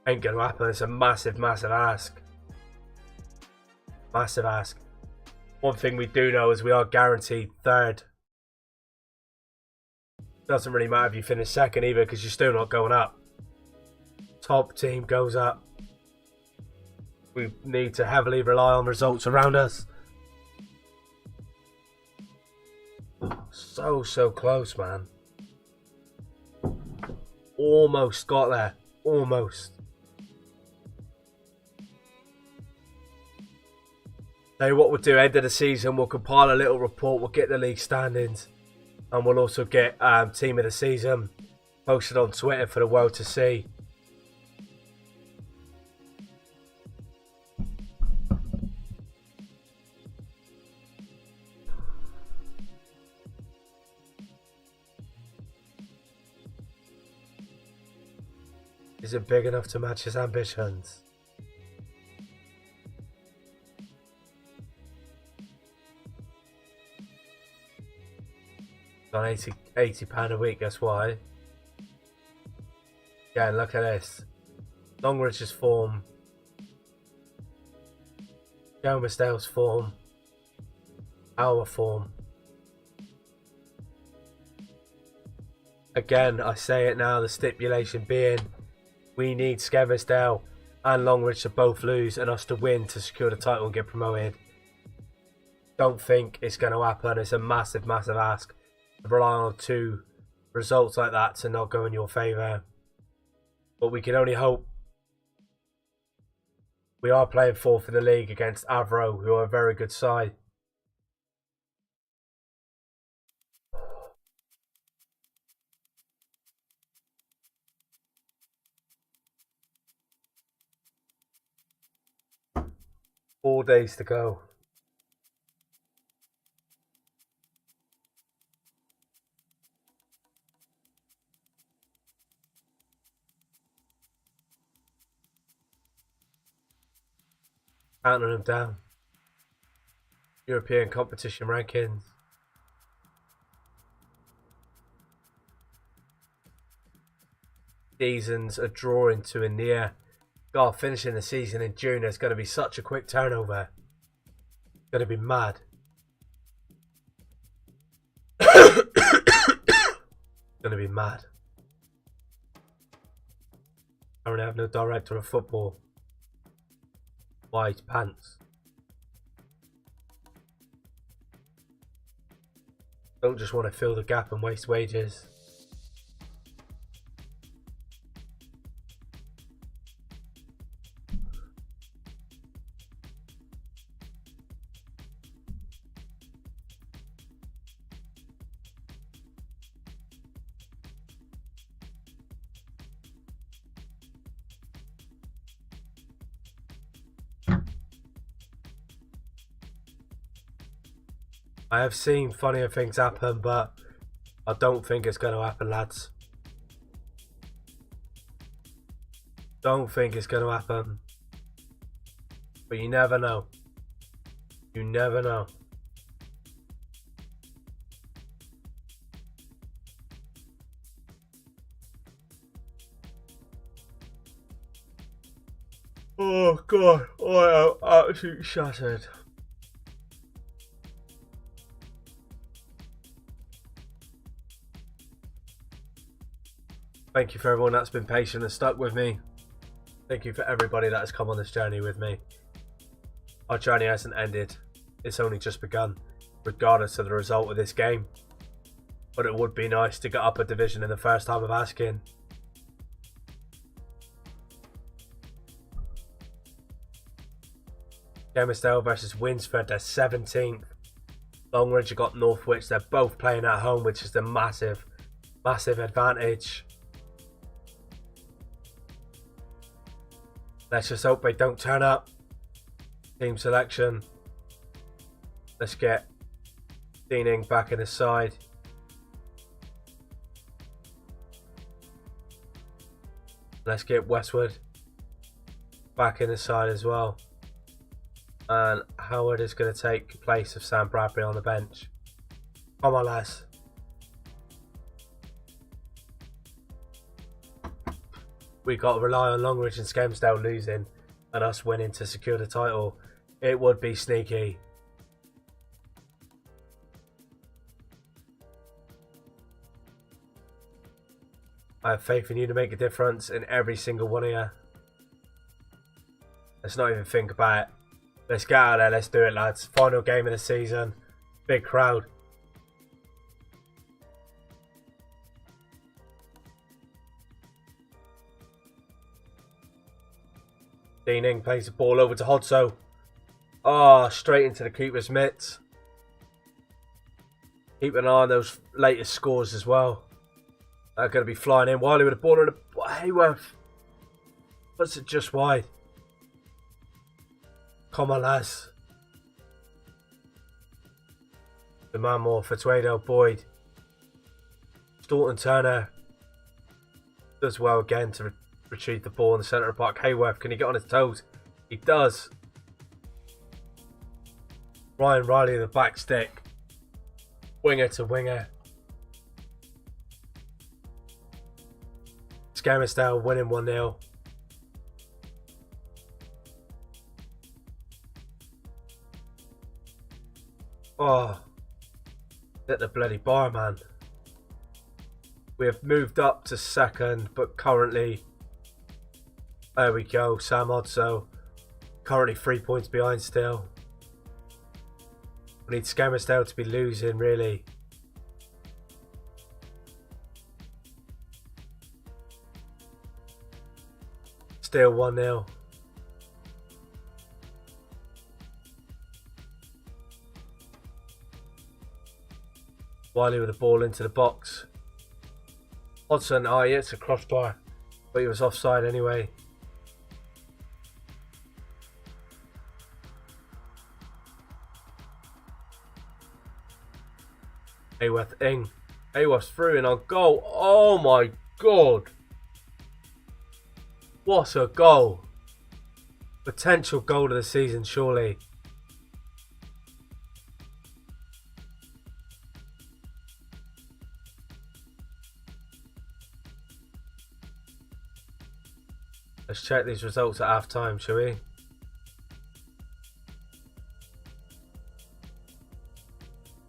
Ain't gonna happen. It's a massive ask. Massive ask. One thing we do know is we are guaranteed 3rd. Doesn't really matter if you finish 2nd either, because you're still not going up. Top team goes up. We need to heavily rely on results around us. So close, man. Almost got there. Almost. Now what we'll do, end of the season, we'll compile a little report, we'll get the league standings, and we'll also get team of the season posted on Twitter for the world to see. Is it big enough to match his ambitions? On £80 a week, that's why. Yeah, look at this. Longridge's form. Skelmersdale's form. Our form. Again, I say it now, the stipulation being we need Skelmersdale and Longridge to both lose and us to win to secure the title and get promoted. Don't think it's going to happen. It's a massive ask. Rely on 2 results like that to not go in your favour. But we can only hope. We are playing 4th in the league against Avro, who are a very good side. Four days to go. Counting them down. European competition rankings. Seasons are drawing to a near. God, finishing the season in June is going to be such a quick turnover. It's going to be mad. Going to be mad. I don't have no director of football. White pants. Don't just want to fill the gap and waste wages. I have seen funnier things happen, but I don't think it's going to happen, lads. Don't think it's going to happen. But you never know. You never know. Oh god, I am absolutely shattered. Thank you for everyone that's been patient and stuck with me. Thank you for everybody that has come on this journey with me. Our journey hasn't ended. It's only just begun, regardless of the result of this game. But it would be nice to get up a division in the first time of asking. Skelmersdale versus Winsford, they're 17th. Longridge have got Northwich, they're both playing at home, which is the massive advantage. Let's just hope they don't turn up. Team selection. Let's get Deaning back in the side. Let's get Westwood back in the side as well. And Howard is going to take place of Sam Bradbury on the bench. Come on, lads. We've got to rely on Longridge and Skelmersdale losing and us winning to secure the title. It would be sneaky. I have faith in you to make a difference in every single one of you. Let's not even think about it. Let's get out there, let's do it, lads. Final game of the season. Big crowd. Deaning plays the ball over to Hodso. Oh, straight into the keeper's mitts. Keep an eye on those latest scores as well. They're going to be flying in. Wiley with the ball and Hayworth puts it just wide. Come on, lads. The man more for Tuedo, Boyd. Staunton Turner does well again to retrieve the ball in the centre of the park. Hayworth, can he get on his toes? He does. Ryan Riley in the back stick. Winger to winger. Skelmersdale winning 1-0. Oh, hit the bloody bar, man. We have moved up to second, but currently, there we go, Sam Hodso, currently 3 points behind still. We need Skelmersdale to be losing, really. Still 1-0. Wiley with the ball into the box. Hodson, oh yeah, it's a crossbar, but he was offside anyway. Hayworth in. Hayworth's through and on goal. Oh my god. What a goal. Potential goal of the season, surely. Let's check these results at half time, shall we?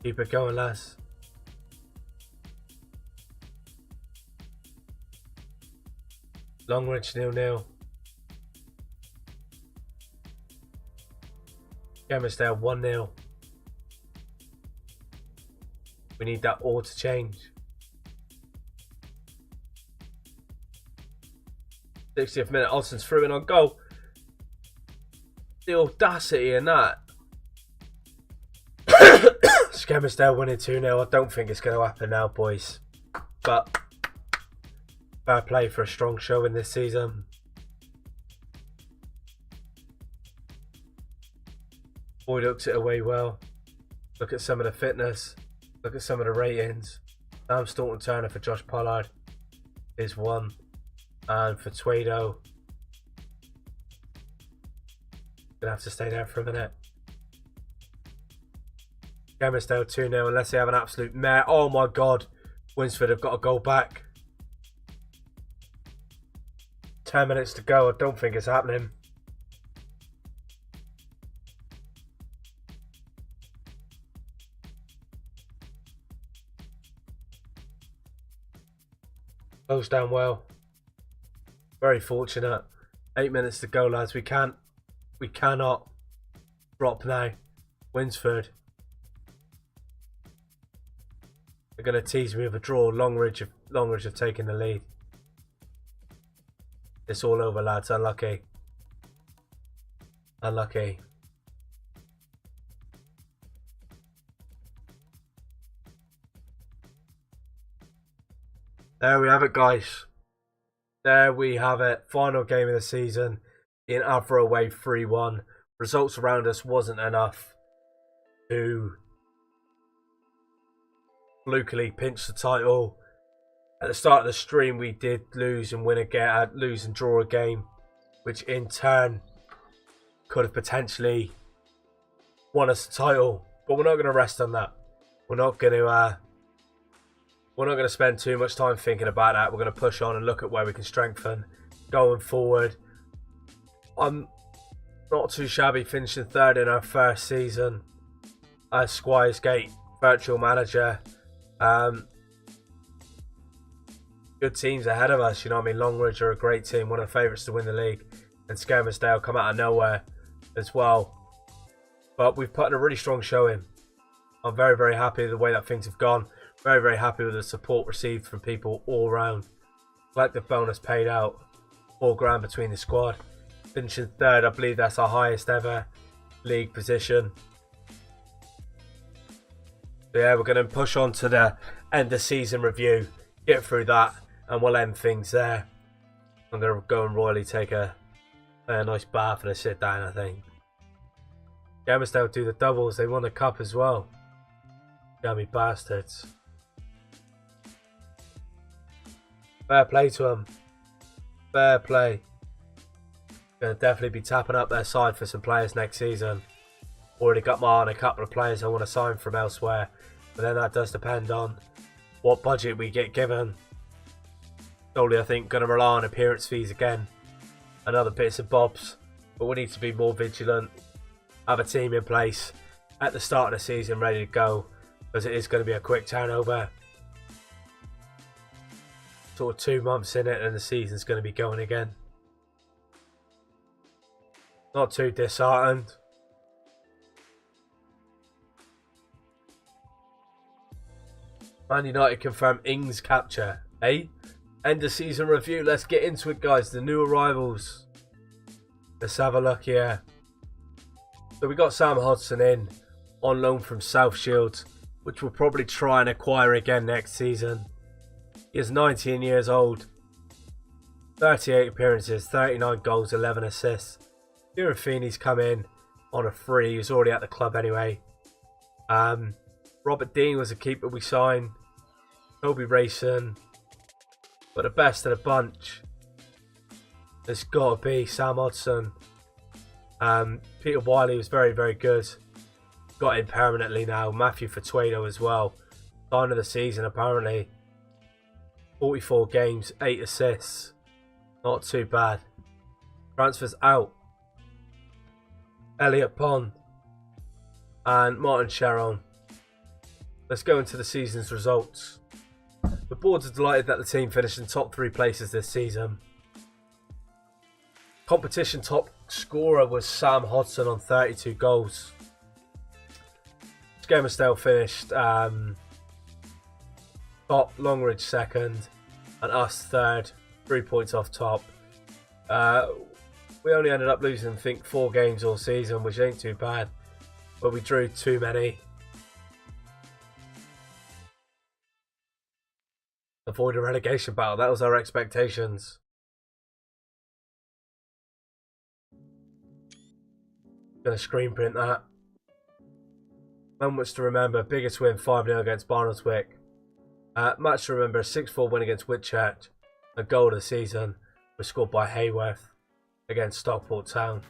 Keep it going, lads. Longridge 0-0. Skelmersdale 1-0. We need that all to change. 60th minute, Olsen's through in on goal. The audacity in that. Skelmersdale winning 2-0. I don't think it's going to happen now, boys. But fair play for a strong showing this season. Boyd hooks it away well. Look at some of the fitness. Look at some of the ratings. Sam Staunton Turner for Josh Pollard is 1. And for Tweedo, gonna have to stay there for a minute. Skermersdale 2-0 unless they have an absolute mare. Oh my god. Winsford have got a goal back. 10 minutes to go. I don't think it's happening. Goes down well. Very fortunate. 8 minutes to go, lads. We cannot drop now. Winsford. They're going to tease me with a draw. Longridge have taken the lead. It's all over, lads. Unlucky. Unlucky. There we have it, guys. There we have it. Final game of the season. In Avra away 3-1. Results around us wasn't enough to flukily pinch the title. At the start of the stream, we did lose and lose and draw a game, which in turn could have potentially won us the title. But we're not going to rest on that. We're not going to spend too much time thinking about that. We're going to push on and look at where we can strengthen going forward. I'm not too shabby finishing 3rd in our first season as Squires Gate virtual manager. Good teams ahead of us, you know what I mean? Longridge are a great team, one of the favourites to win the league, and Skermersdale come out of nowhere as well. But we've put in a really strong showing. I'm very, very happy with the way that things have gone. Very, very happy with the support received from people all around. Collective bonus paid out, $4,000 between the squad. Finishing 3rd, I believe that's our highest ever league position. So yeah, we're going to push on to the end of season review, get through that, and we'll end things there. I'm going to go and royally take a nice bath and a sit down, I think. Skermersdale do the doubles, they won the cup as well. Yummy bastards. Fair play to them. Fair play. Going to definitely be tapping up their side for some players next season. Already got my eye on a couple of players I want to sign from elsewhere. But then that does depend on what budget we get given. Solely, I think, going to rely on appearance fees again. And other bits and bobs. But we need to be more vigilant. Have a team in place at the start of the season ready to go. Because it is going to be a quick turnover. Sort of 2 months in it and the season's going to be going again. Not too disheartened. Man United confirm Ings capture. End of season review. Let's get into it, guys. The new arrivals. Let's have a look here. So we got Sam Hodgson in on loan from South Shields, which we'll probably try and acquire again next season. He is 19 years old. 38 appearances, 39 goals, 11 assists. Kieran Feeney's come in on a free. He was already at the club anyway. Robert Dean was a keeper we signed. Toby Rayson. But the best of the bunch has got to be Sam Hodgson. Peter Wiley was very, very good. Got in permanently now. Matthew Fatuedo as well. Sign of the season apparently. 44 games, 8 assists. Not too bad. Transfers out. Elliot Pond and Martin Sharon. Let's go into the season's results. The boards are delighted that the team finished in top 3 places this season. Competition top scorer was Sam Hodgson on 32 goals. Skermersdale finished top, Longridge second, and us third, 3 points off top. We only ended up losing, I think, 4 games all season, which ain't too bad. But we drew too many. Avoid a relegation battle. That was our expectations. Gonna screen print that. Moments to remember: biggest win 5-0 against Barnoldswick. Match to remember: 6-4 win against Whitchurch. A goal of the season was scored by Hayworth against Stockport Town.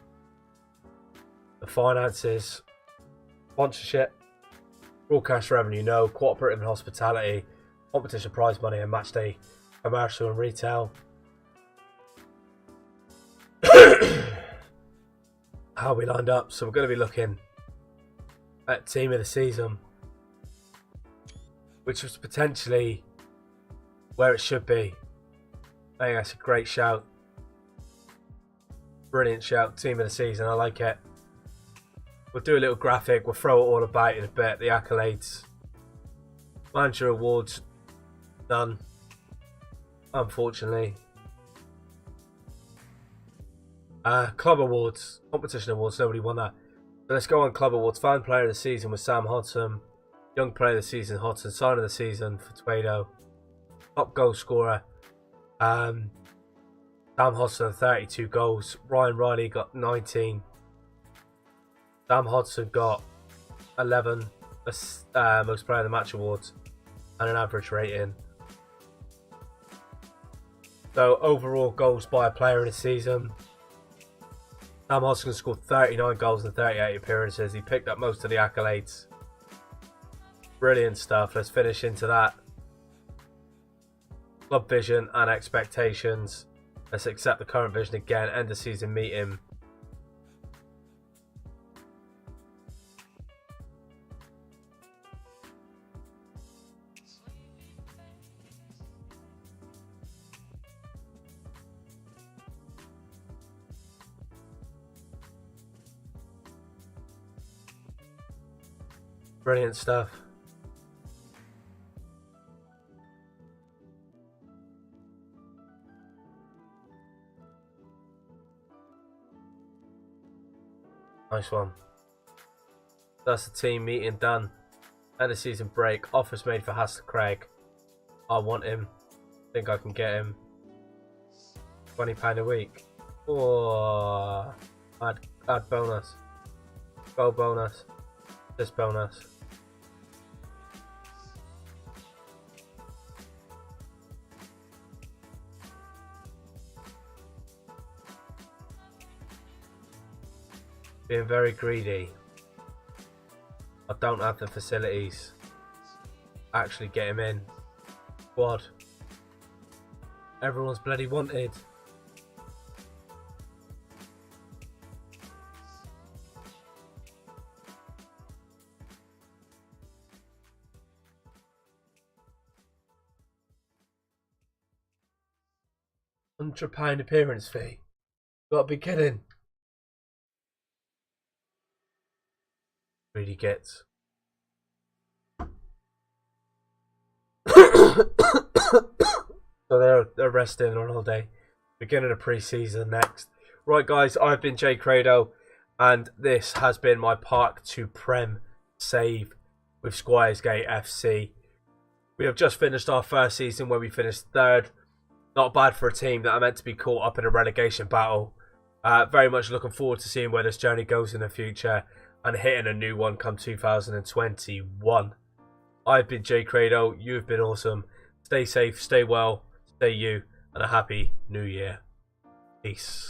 The finances: sponsorship, broadcast revenue, no. Cooperative and hospitality, competition prize money, and match day commercial and retail. How we lined up? So we're going to be looking at team of the season, which was potentially where it should be. I think that's a great shout. Brilliant shout. Team of the season. I like it. We'll do a little graphic. We'll throw it all about in a bit. The accolades. Manager awards. None. Unfortunately. Club awards. Competition awards. Nobody won that. So let's go on club awards. Fan player of the season was Sam Hodson. Young player of the season, Hodson. Sign of the season for Tweedo. Top goal scorer. Sam Hodson, 32 goals. Ryan Riley got 19. Sam Hodson got 11 most player of the match awards and an average rating. So overall goals by a player in the season, Sam Hodson scored 39 goals in 38 appearances. He picked up most of the accolades. Brilliant stuff. Let's finish into that. Club vision and expectations. Let's accept the current vision again. End of season meeting. Brilliant stuff. Nice one. That's the team meeting done. End of season break. Offers made for Haster Craig. I want him. Think I can get him. £20 a week. Oh, add bonus. Goal bonus. This bonus. Being very greedy. I don't have the facilities. Actually get him in. Squad. Everyone's bloody wanted. £100 appearance fee. Gotta be kidding. Really gets. So they're resting on holiday. Beginning of pre-season next. Right guys, I've been Jay Credo and this has been my Park To Prem save with Squires Gate FC. We have just finished our first season where we finished third. Not bad for a team that are meant to be caught up in a relegation battle. Very much looking forward to seeing where this journey goes in the future and hitting a new one come 2021. I've been Jay Credo. You've been awesome. Stay safe, stay well, stay you, and a happy new year. Peace.